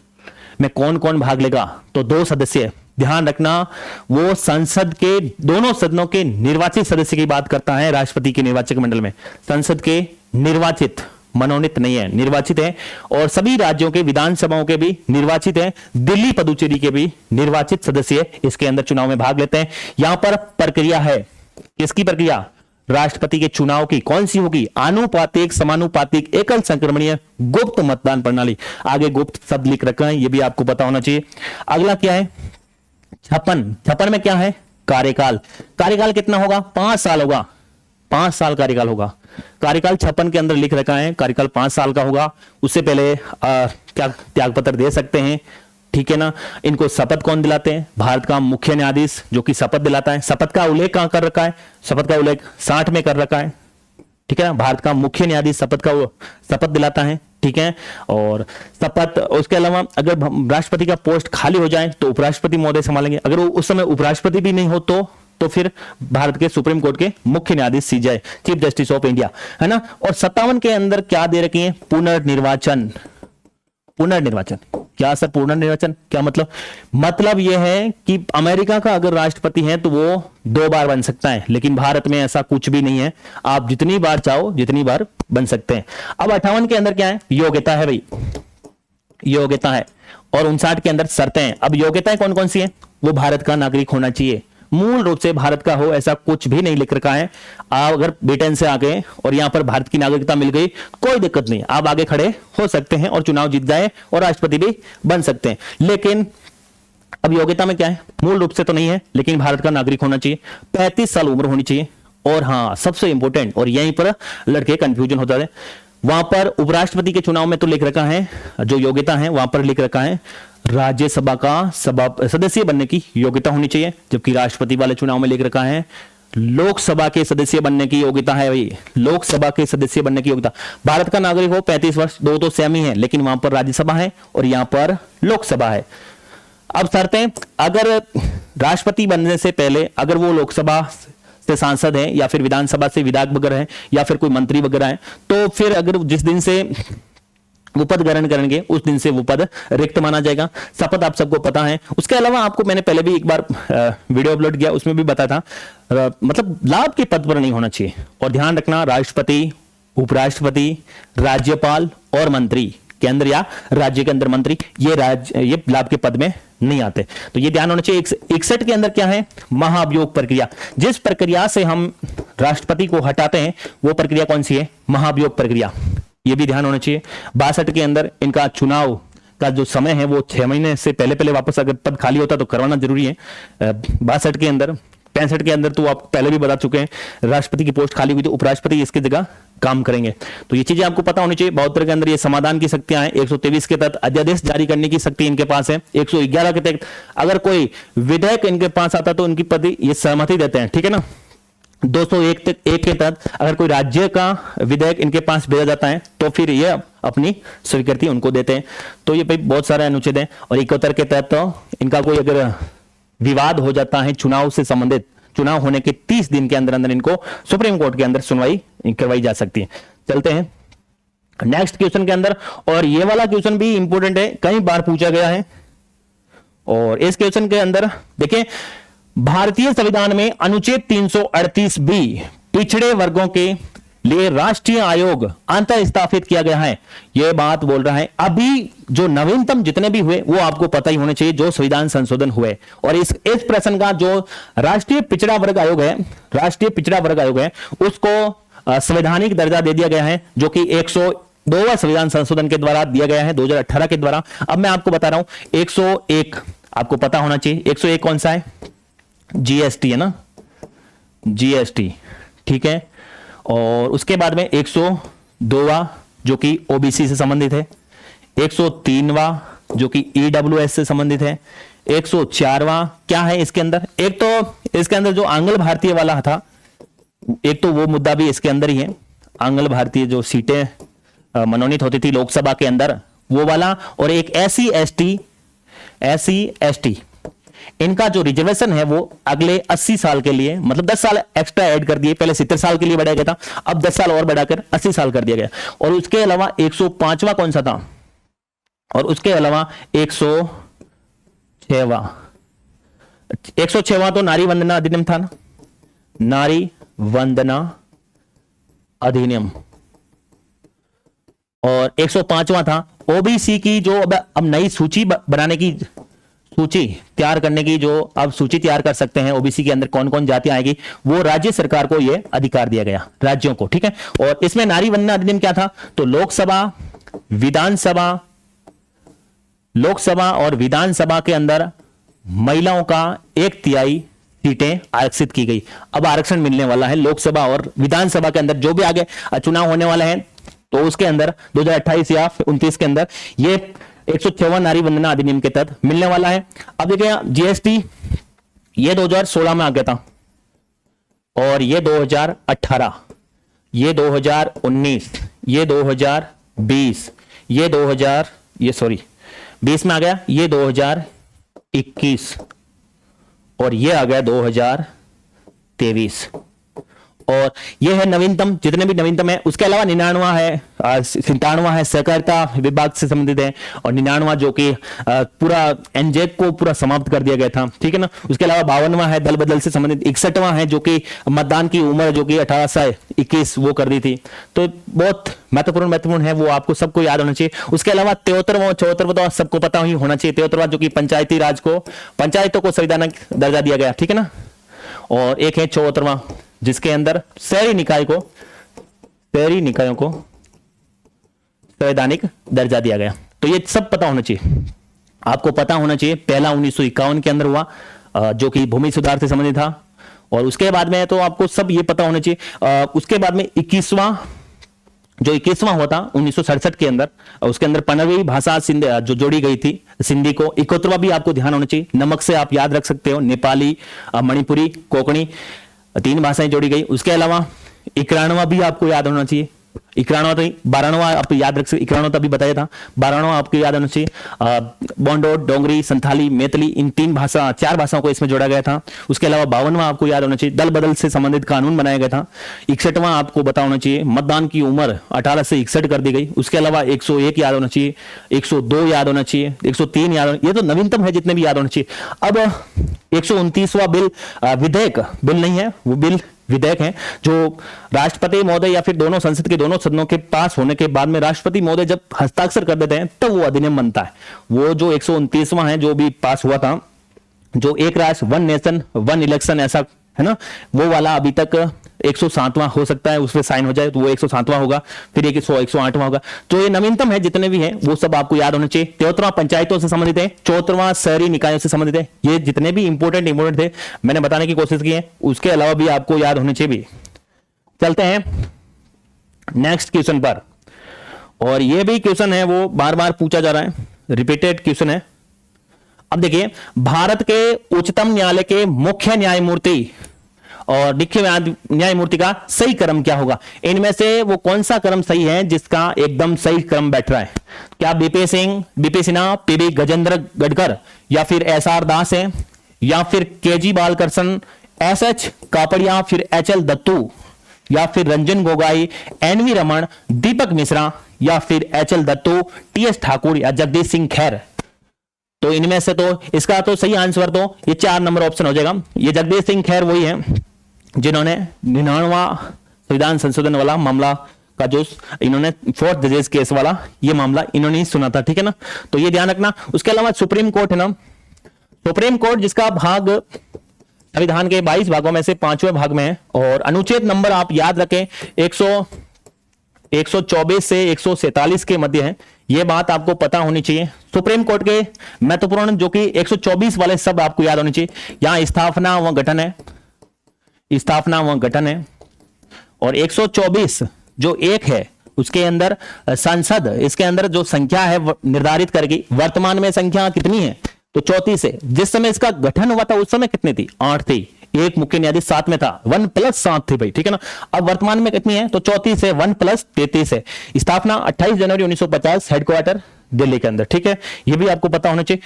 [SPEAKER 1] में कौन कौन भाग लेगा? तो 2 सदस्य। ध्यान रखना, वो संसद के दोनों सदनों के निर्वाचित सदस्य की बात करता है राष्ट्रपति के निर्वाचक मंडल में। संसद के निर्वाचित, मनोनीत नहीं है, निर्वाचित है। और सभी राज्यों के विधानसभाओं के भी निर्वाचित है। दिल्ली पुदुचेरी के भी निर्वाचित सदस्य इसके अंदर चुनाव में भाग लेते हैं। यहां पर प्रक्रिया है, किसकी प्रक्रिया? राष्ट्रपति के चुनाव की। कौन सी होगी? आनुपातिक, समानुपातिक, एकल संक्रमणीय, गुप्त मतदान प्रणाली। आगे गुप्त शब्द लिख रखा है, यह भी आपको पता होना चाहिए। अगला क्या है? 56 में क्या है? कार्यकाल। कार्यकाल कितना होगा? 5 साल होगा। 5 साल कार्यकाल होगा। कार्यकाल 56 के अंदर लिख रखा है, कार्यकाल 5 साल का होगा। उससे पहले क्या त्याग पत्र दे सकते हैं, ठीक है ना। इनको शपथ कौन दिलाते हैं? भारत का मुख्य न्यायाधीश जो कि शपथ दिलाता है। शपथ का उल्लेख कहां कर रखा है? शपथ का उल्लेख 60 में कर रखा है, ठीक है ना। भारत का मुख्य न्यायाधीश शपथ दिलाता है, ठीक है। और शपथ, उसके अलावा अगर राष्ट्रपति का पोस्ट खाली हो जाए तो उपराष्ट्रपति महोदय संभालेंगे। अगर उस समय उपराष्ट्रपति भी नहीं हो तो फिर भारत के सुप्रीम कोर्ट के मुख्य न्यायाधीश CJI, chief justice of India, है ना। और 57 के अंदर क्या दे रखी है? पुनर्निर्वाचन। क्या सर पुनर्निर्वाचन क्या मतलब? मतलब यह है कि अमेरिका का अगर राष्ट्रपति है तो वो 2 बार बन सकता है, लेकिन भारत में ऐसा कुछ भी नहीं है। आप जितनी बार चाहो जितनी बार बन सकते हैं। अब 58 के अंदर क्या है? योग्यता है भाई, योग्यता है। और 59 के अंदर शर्तें हैं। अब योग्यताएं कौन कौन सी है? वो भारत का नागरिक होना चाहिए, मूल रूप से भारत का हो, ऐसा कुछ भी नहीं लिख रखा है। आप अगर ब्रिटेन से आ गए और यहां पर भारत की नागरिकता मिल गई, कोई दिक्कत नहीं, आप आगे खड़े हो सकते हैं और चुनाव जीत जाए और राष्ट्रपति भी बन सकते हैं। लेकिन अब योग्यता में क्या है? मूल रूप से तो नहीं है, लेकिन भारत का नागरिक होना चाहिए, 35 साल उम्र होनी चाहिए। और हाँ, सबसे इंपॉर्टेंट, और यहीं पर लड़के कंफ्यूजन होता है, वहां पर उपराष्ट्रपति के चुनाव में तो लिख रखा है, जो योग्यता है वहां पर लिख रखा है राज्यसभा का सदस्य बनने की योग्यता होनी चाहिए, जबकि राष्ट्रपति वाले चुनाव में लिख रखा है लोकसभा के सदस्य बनने की योग्यता है। भाई, लोकसभा के सदस्य बनने की योग्यता। भारत का नागरिक हो 35 वर्ष, दो तो सेम ही है, लेकिन वहां पर राज्यसभा है और यहां पर लोकसभा है। अब शर्तें, अगर राष्ट्रपति बनने से पहले अगर वो लोकसभा से सांसद है या फिर विधानसभा से विधायक वगैरह है या फिर कोई मंत्री वगैरह है, तो फिर अगर जिस दिन से वो पद ग्रहण करेंगे उस दिन से वो पद रिक्त माना जाएगा। शपथ आप सबको पता है। उसके अलावा आपको मैंने पहले भी एक बार वीडियो अपलोड किया, उसमें भी बताया था, मतलब लाभ के पद पर नहीं होना चाहिए। और ध्यान रखना, राष्ट्रपति, उपराष्ट्रपति, राज्यपाल और मंत्री के अंदर या राज्य के अंदर मंत्री, ये लाभ के पद में नहीं आते। तो ये ध्यान होना चाहिए। 61 के अंदर क्या है? महाभियोग प्रक्रिया। जिस प्रक्रिया से हम राष्ट्रपति को हटाते हैं वो प्रक्रिया कौन सी है? महाभियोग प्रक्रिया। ये भी ध्यान होना चाहिए। 62 के अंदर इनका चुनाव का जो समय है वो 6 महीने से पहले वापस अगर पद खाली होता तो करवाना जरूरी है। 62 के अंदर, 65 के अंदर तो आप पहले भी बता चुके हैं, राष्ट्रपति की पोस्ट खाली हुई तो उपराष्ट्रपति इसकी जगह काम करेंगे। तो ये चीजें आपको पता होनी चाहिए। 72 के अंदर ये समाधान की शक्तियां हैं। 123 के तहत अध्यादेश जारी करने की शक्ति इनके पास है। 111 के तहत अगर कोई विधेयक इनके पास आता तो उनकी प्रति ये सहमति देते हैं, ठीक है ना। 201 के तहत अगर कोई राज्य का विधेयक इनके पास भेजा जाता है तो फिर ये अपनी स्वीकृति उनको देते हैं। तो ये भाई बहुत सारे अनुच्छेद हैं। और 71 के तहत तो इनका कोई अगर विवाद हो जाता है चुनाव से संबंधित, चुनाव होने के 30 दिन के अंदर अंदर इनको सुप्रीम कोर्ट के अंदर सुनवाई करवाई जा सकती है। चलते हैं नेक्स्ट क्वेश्चन के अंदर। और ये वाला क्वेश्चन भी इंपॉर्टेंट है, कई बार पूछा गया है। और इस क्वेश्चन के अंदर देखिए, भारतीय संविधान में अनुच्छेद 338 बी पिछड़े वर्गों के लिए राष्ट्रीय आयोग अंतर स्थापित किया गया है। यह बात बोल रहा है अभी जो नवीनतम जितने भी हुए वो आपको पता ही होने चाहिए, जो संविधान संशोधन हुए। और इस प्रश्न का जो राष्ट्रीय पिछड़ा वर्ग आयोग है, राष्ट्रीय पिछड़ा वर्ग आयोग है, उसको संवैधानिक दर्जा दे दिया गया है, जो कि 102वां संविधान संशोधन के द्वारा दिया गया है 2018 के द्वारा। अब मैं आपको बता रहा हूं 101 आपको पता होना चाहिए। 101 कौन सा है? जीएसटी है ना, जीएसटी, ठीक है। और उसके बाद में 102वां जो कि ओबीसी से संबंधित है, 103वां जो कि ईडब्ल्यूएस से संबंधित है, 104वां क्या है इसके अंदर? एक तो इसके अंदर जो आंग्ल भारतीय वाला था, एक तो वो मुद्दा भी इसके अंदर ही है, आंग्ल भारतीय जो सीटें मनोनीत होती थी लोकसभा के अंदर वो वाला, और एक एससी एसटी इनका जो रिजर्वेशन है वो अगले 80 साल के लिए, मतलब 10 साल एक्स्ट्रा ऐड कर दिए। पहले 70 साल के लिए बढ़ाया गया था, अब 10 साल और बढ़ाकर 80 साल कर दिया गया। और उसके अलावा 105वां कौन सा था? और उसके अलावा 106वां तो नारी वंदना अधिनियम था ना, नारी वंदना अधिनियम। और 105वां था ओबीसी की जो अब नई सूची बनाने की, सूची तैयार करने की, जो अब सूची तैयार कर सकते हैं ओबीसी के अंदर कौन कौन जातियां आएगी, वो राज्य सरकार को ये अधिकार दिया गया, राज्यों को, ठीक है। और इसमें नारी वंदना अधिनियम क्या था? तो लोकसभा और विधानसभा के अंदर महिलाओं का 1/3 सीटें आरक्षित की गई। अब आरक्षण मिलने वाला है लोकसभा और विधानसभा के अंदर, जो भी आगे चुनाव होने वाले हैं तो उसके अंदर 2028 या 29 के अंदर ये 106वां नारी वंदना अधिनियम के तहत मिलने वाला है। अब देखिए जीएसटी ये 2016 में आ गया था, और ये 2018, ये 2019, ये 2020, ये 20 में आ गया, ये 2021 और ये आ गया 2023। और ये है नवीनतम, जितने भी नवीनतम है। उसके अलावा 99वां है, 97वां है सहकारिता विभाग से संबंधित है, और 99वां जो कि पूरा एनजेक को पूरा समाप्त कर दिया गया था, ठीक है ना। उसके अलावा 52वां है दल बदल से संबंधित, 61वां है जो कि मतदान की उम्र जो कि 18 से 21 वो कर दी थी। तो बहुत महत्वपूर्ण है, वो आपको सबको याद होना चाहिए। उसके अलावा 73वां तो सबको पता ही होना चाहिए, 73वां जो कि पंचायती राज को, पंचायतों को संवैधानिक दर्जा दिया गया, ठीक है ना। और एक है 74वां जिसके अंदर शहरी निकायों को संवैधानिक दर्जा दिया गया। तो ये सब पता होना चाहिए, आपको पता होना चाहिए। पहला 1951 के अंदर हुआ जो कि भूमि सुधार से संबंधित था, और उसके बाद में तो आपको सब ये पता होना चाहिए। उसके बाद में 21वां हुआ था 1967 के अंदर, उसके अंदर 15वीं भाषा जो जोड़ी गई थी सिंधी को। 71वां भी आपको ध्यान होना चाहिए, नमक से आप याद रख सकते हो, नेपाली, मणिपुरी, कोंकणी 3 भाषाएं जोड़ी गई। उसके अलावा 91वां भी आपको याद होना चाहिए, 91वां तो 12वां आप याद रख सकते, 91वां तो अभी बताया था, 12वां आपको याद होना चाहिए। बोंडो, डोंगरी, संथाली, मैथिली, इन 4 भाषाओं को इसमें जोड़ा गया था। उसके अलावा 52वां आपको याद होना चाहिए, दल बदल से संबंधित कानून बनाया गया था। 61वां आपको पता होना चाहिए, मतदान की उम्र 18 से 61 कर दी गई। उसके अलावा 101 याद होना चाहिए, 102 याद होना चाहिए, 103 याद होना, ये तो नवीनतम है जितने भी याद होना चाहिए। अब 129वां बिल, विधेयक बिल नहीं है, वो बिल विधेयक है, जो राष्ट्रपति महोदय या फिर दोनों संसद के दोनों सदनों के पास होने के बाद में राष्ट्रपति महोदय जब हस्ताक्षर कर देते हैं तो वो अधिनियम बनता है। वो जो 129वां है जो भी पास हुआ था, जो एक राष्ट्र वन नेशन वन इलेक्शन ऐसा है ना, वो वाला अभी तक 107वां हो सकता है, उसमें साइन हो जाए तो वो 107वां होगा, फिर 108वां होगा। तो ये नवीनतम है जितने भी हैं वो सब आपको याद होना चाहिए। 73वां पंचायतों से संबंधित है, 74वां शहरी निकायों से संबंधित है। ये जितने भी इंपोर्टेंट थे मैंने बताने की कोशिश की है, उसके अलावा भी आपको याद होने चाहिए भी। चलते हैं नेक्स्ट क्वेश्चन पर, और ये भी क्वेश्चन है वो बार बार पूछा जा रहा है, रिपीटेड क्वेश्चन है। अब देखिए, भारत के उच्चतम न्यायालय के मुख्य न्यायमूर्ति और मुख्य न्यायमूर्ति का सही क्रम क्या होगा? इनमें से वो कौन सा क्रम सही है जिसका एकदम सही क्रम बैठ रहा है? क्या बीपी सिन्हा, पीबी गजेंद्र गडकर, या फिर एसआर दास है, या फिर केजी बालकृष्ण, एसएच कापड़िया, फिर एचएल दत्तू, या फिर रंजन गोगोई, एनवी रमन, दीपक मिश्रा, या फिर एचएल दत्तू, टीएस ठाकुर या जगदीश सिंह खैर? तो इनमें से तो इसका तो सही आंसर तो ये 4 नंबर ऑप्शन हो जाएगा। ये जगदीश सिंह खैर वही है जिन्होंने 99वां संविधान संशोधन वाला मामला का जो इन्होंने फोर्थ जजेस केस वाला ये मामला इन्होंने ही सुना था, ठीक है ना। तो ये ध्यान रखना। उसके अलावा सुप्रीम कोर्ट है ना, सुप्रीम कोर्ट जिसका भाग संविधान के 22 भागों में से 5वें भाग में है, और अनुच्छेद नंबर आप याद रखें 124 से 147 के मध्य है। यह बात आपको पता होनी चाहिए। सुप्रीम कोर्ट के महत्वपूर्ण जो कि 124 वाले शब्द आपको याद होने चाहिए। यहां स्थापना व गठन है, स्थापना व गठन है, और 124 जो एक है उसके अंदर संसद, इसके अंदर जो संख्या है निर्धारित करेगी। वर्तमान में संख्या कितनी है तो 34 है। जिस समय इसका गठन हुआ था उस समय कितनी थी, 8 थी। एक मुख्य न्यायाधीश 7 में था, 1 + 7 थी भाई, ठीक है ना। अब वर्तमान में कितनी है तो 34 है, 1 + 33 है। स्थापना 28 जनवरी 1950, हेडक्वार्टर दिल्ली के अंदर, ठीक है। यह भी आपको पता होना चाहिए।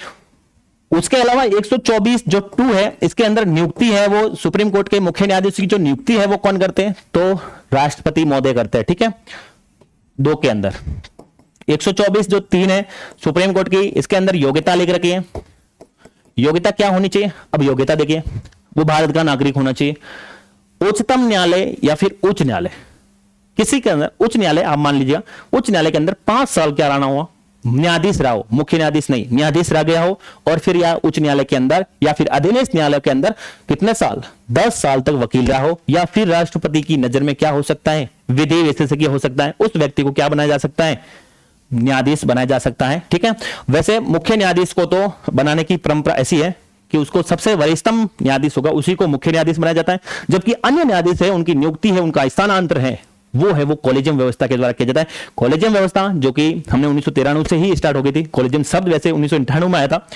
[SPEAKER 1] उसके अलावा 124 जो 2 है इसके अंदर नियुक्ति है, वो सुप्रीम कोर्ट के मुख्य न्यायाधीश की जो नियुक्ति है वो कौन करते हैं तो राष्ट्रपति महोदय करते हैं, ठीक है। 2 के अंदर 124 जो 3 है सुप्रीम कोर्ट की, इसके अंदर योग्यता लिख रखी है। योग्यता क्या होनी चाहिए, अब योग्यता देखिए, वो भारत का नागरिक होना चाहिए। उच्चतम न्यायालय या फिर उच्च न्यायालय, किसी के अंदर उच्च न्यायालय आप मान लीजिए, उच्च न्यायालय के अंदर 5 साल क्या रहना हुआ, न्यायाधीश रहा हो, मुख्य न्यायाधीश नहीं, न्यायाधीश रह गया हो, और फिर या उच्च न्यायालय के अंदर या फिर अधीनस्थ न्यायालय के अंदर कितने साल, 10 साल तक वकील रहा हो, या फिर राष्ट्रपति की नजर में क्या हो सकता है, विधि विशेषज्ञ हो सकता है। उस व्यक्ति को क्या बनाया जा सकता है, न्यायाधीश बनाया जा सकता है, ठीक है। वैसे मुख्य न्यायाधीश को तो बनाने की परंपरा ऐसी है कि उसको सबसे वरिष्ठतम न्यायाधीश होगा उसी को मुख्य न्यायाधीश बनाया जाता है, जबकि अन्य न्यायाधीश है उनकी नियुक्ति है, उनका स्थानांतर है, वो कॉलेजियम व्यवस्था के द्वारा किया जाता है। कॉलेजियम व्यवस्था जो कि हमने 1993 से ही स्टार्ट हो गई थी। कॉलेजियम शब्द वैसे 1998 में आया था,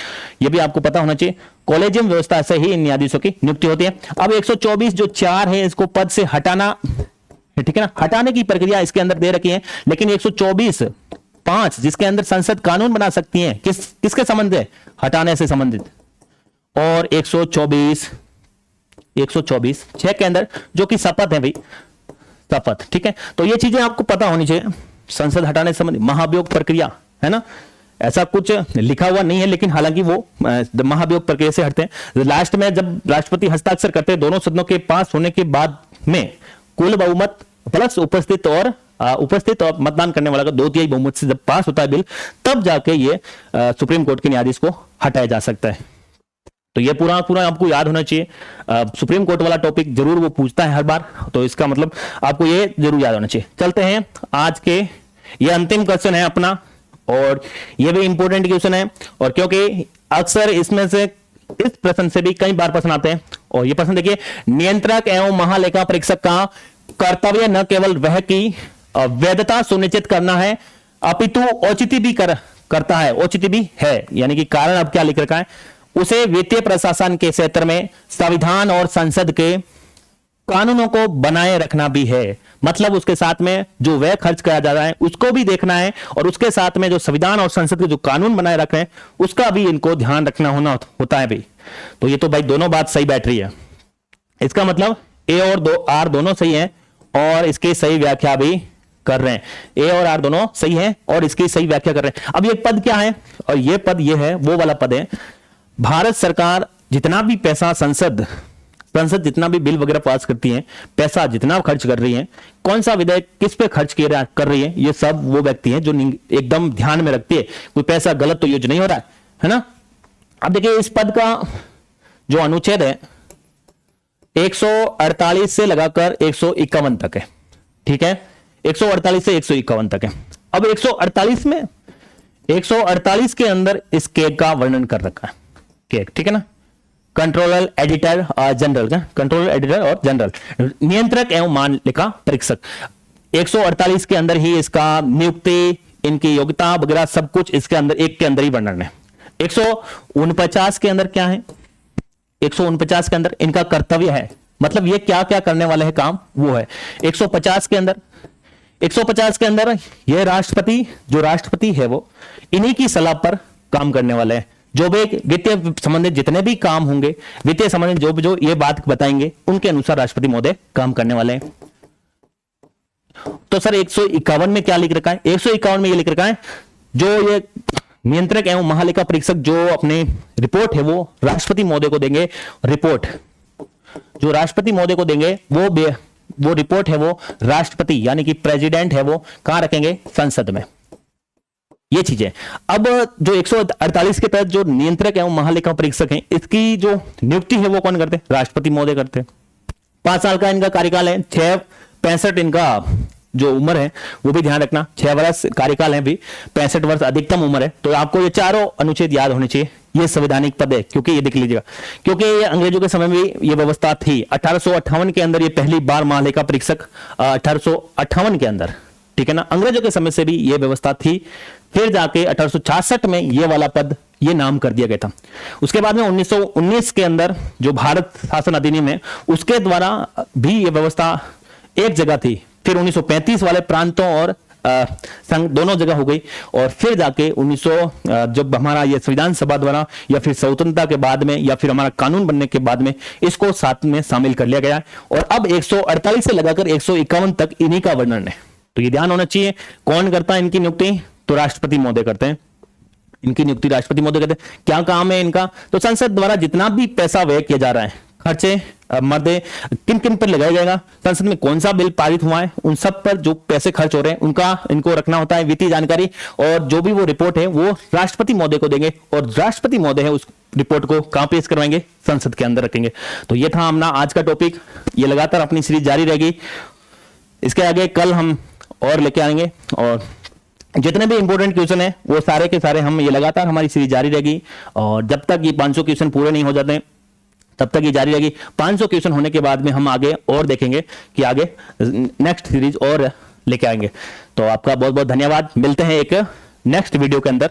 [SPEAKER 1] यह भी आपको पता होना चाहिए। कॉलेजियम व्यवस्था से ही इन न्यायाधीशों की नियुक्ति होती है। अब 124 जो 4 है इसको पद से हटाना, ठीक है ना, हटाने की प्रक्रिया इसके अंदर दे रखी है। लेकिन 124 5 जिसके अंदर संसद कानून बना सकती है, किसके संबंध है, हटाने से संबंधित, और 124 6 के अंदर जो कि शपथ है भाई, शपथ, ठीक है। तो ये चीजें आपको पता होनी चाहिए। संसद हटाने से संबंधित महाभियोग प्रक्रिया है ना, ऐसा कुछ लिखा हुआ नहीं है, लेकिन हालांकि वो महाभियोग प्रक्रिया से हटते हैं। लास्ट में जब राष्ट्रपति हस्ताक्षर करते हैं, दोनों सदनों के पास होने के बाद में कुल बहुमत प्लस उपस्थित और मतदान करने वाला का 2/3 बहुमत से जब पास होता है बिल, तब जाके ये सुप्रीम कोर्ट के न्यायाधीश को हटाया जा सकता है। तो ये पूरा आपको याद होना चाहिए। सुप्रीम कोर्ट वाला टॉपिक जरूर वो पूछता है हर बार, तो इसका मतलब आपको ये जरूर याद होना चाहिए। चलते हैं आज के, ये अंतिम क्वेश्चन है अपना, और ये भी इंपॉर्टेंट क्वेश्चन है, और क्योंकि अक्सर इसमें से इस प्रश्न से भी कई बार प्रश्न आते हैं। और ये प्रश्न देखिए, नियंत्रक एवं महालेखा परीक्षक का कर्तव्य न केवल वह की वैधता सुनिश्चित करना है, अपितु औचित्य भी करता है, औचित्य भी है, यानी कि कारण अब क्या लिख रखा है, उसे वित्तीय प्रशासन के क्षेत्र में संविधान और संसद के कानूनों को बनाए रखना भी है। मतलब उसके साथ में जो व्यय खर्च किया जा रहा है उसको भी देखना है, और उसके साथ में जो संविधान और संसद के जो कानून बनाए रख रहे हैं उसका भी इनको ध्यान रखना होता है भाई। तो ये तो भाई दोनों बात सही बैठ रही है। इसका मतलब ए और आर दोनों सही है, और इसकी सही व्याख्या भी कर रहे हैं। ए और आर दोनों सही है और इसकी सही व्याख्या कर रहे हैं। अब ये पद क्या है, और ये पद ये है, वो वाला पद है, भारत सरकार जितना भी पैसा संसद जितना भी बिल वगैरह पास करती है, पैसा जितना खर्च कर रही है, कौन सा विधेयक किस पे खर्च कर रही है, ये सब वो व्यक्ति है जो एकदम ध्यान में रखती है कोई पैसा गलत तो यूज नहीं हो रहा है ना। अब देखिए इस पद का जो अनुच्छेद है 148 से लगाकर 151 तक है, ठीक है, 148 से 151 तक है। अब 148 के अंदर इस केक का वर्णन कर रखा है, केक, ठीक है ना, कंट्रोलर एडिटर जनरल का, कंट्रोलर एडिटर और जनरल, नियंत्रक एवं महालेखा परीक्षक। 148 के अंदर ही इसका नियुक्ति, इनकी योग्यता वगैरह सब कुछ इसके अंदर, एक के अंदर ही वर्णन है। 149 के अंदर क्या है, 149 के अंदर इनका कर्तव्य है, मतलब ये क्या क्या करने वाले हैं काम वो है। 150 के अंदर ये राष्ट्रपति, जो राष्ट्रपति है वो इन्हीं की सलाह पर काम करने वाले हैं। जो भी वित्तीय संबंधित जितने भी काम होंगे, वित्तीय संबंधित जो ये बात बताएंगे उनके अनुसार राष्ट्रपति महोदय काम करने वाले हैं। तो सर 151 में क्या लिख रखा है, 151 में ये लिख रखा है जो ये नियंत्रक एवं महालेखा परीक्षक जो अपने रिपोर्ट है वो राष्ट्रपति महोदय को देंगे रिपोर्ट, जो राष्ट्रपति महोदय को देंगे वो रिपोर्ट है वो राष्ट्रपति यानी कि प्रेसिडेंट है वो कहां रखेंगे, संसद में। ये चीजें। अब जो 148 के तहत जो नियंत्रक है वो महालेखा परीक्षक हैं, इसकी जो नियुक्ति है वो कौन करते हैं, राष्ट्रपति महोदय करते हैं। 5 साल का इनका कार्यकाल है, 665 इनका जो उम्र है वो भी ध्यान रखना, 6 वर्ष कार्यकाल है भी, 65 वर्ष अधिकतम उम्र है। तो आपको ये चारों अनुच्छेद याद होने चाहिए। ये संवैधानिक पद है, क्योंकि ये देख लीजिएगा, क्योंकि ये अंग्रेजों के समय में ये व्यवस्था थी। 1858 के अंदर ये पहली बार महालेखा परीक्षक 1858 के अंदर, ठीक है ना, अंग्रेजों के समय से भी ये व्यवस्था थी। फिर जाके 1866 में ये वाला पद ये नाम कर दिया गया था। उसके बाद में 1919 के अंदर जो भारत शासन अधिनियम है उसके द्वारा भी ये व्यवस्था एक जगह थी। फिर 1935 वाले प्रांतों और संघ दोनों जगह हो गई, और फिर जाके 1900 जब हमारा ये संविधान सभा द्वारा या फिर स्वतंत्रता के बाद में या फिर हमारा कानून बनने के बाद में इसको साथ में शामिल कर लिया गया। और अब 148 से लगाकर 151 तक इन्हीं का वर्णन है। तो ये ध्यान होना चाहिए। कौन करता है इनकी नियुक्ति, तो राष्ट्रपति महोदय करते हैं। इनकी नियुक्ति राष्ट्रपति महोदय करते हैं। क्या काम है इनका, तो संसद द्वारा जितना भी पैसा व्यय किया जा रहा है, खर्चे मदे किन किन पर लगाया जाएगा, संसद में कौन सा बिल पारित हुआ है, उन सब पर जो पैसे खर्च हो रहे हैं उनका इनको रखना होता है वित्तीय जानकारी। और जो भी वो रिपोर्ट है वो राष्ट्रपति महोदय को देंगे, और राष्ट्रपति महोदय है उस रिपोर्ट को कहां पेश करवाएंगे, संसद के अंदर रखेंगे। तो ये था अपना आज का टॉपिक। ये लगातार अपनी सीरीज जारी रहेगी। इसके आगे कल हम और लेके आएंगे, और जितने भी इंपॉर्टेंट क्वेश्चन है वो सारे के सारे हम ये लगातार हमारी सीरीज जारी रहेगी। और जब तक ये 500 क्वेश्चन पूरे नहीं हो जाते तब तक ये जारी रहेगी। 500 क्वेश्चन होने के बाद में हम आगे और देखेंगे कि आगे नेक्स्ट सीरीज और लेके आएंगे। तो आपका बहुत बहुत धन्यवाद। मिलते हैं एक नेक्स्ट वीडियो के अंदर।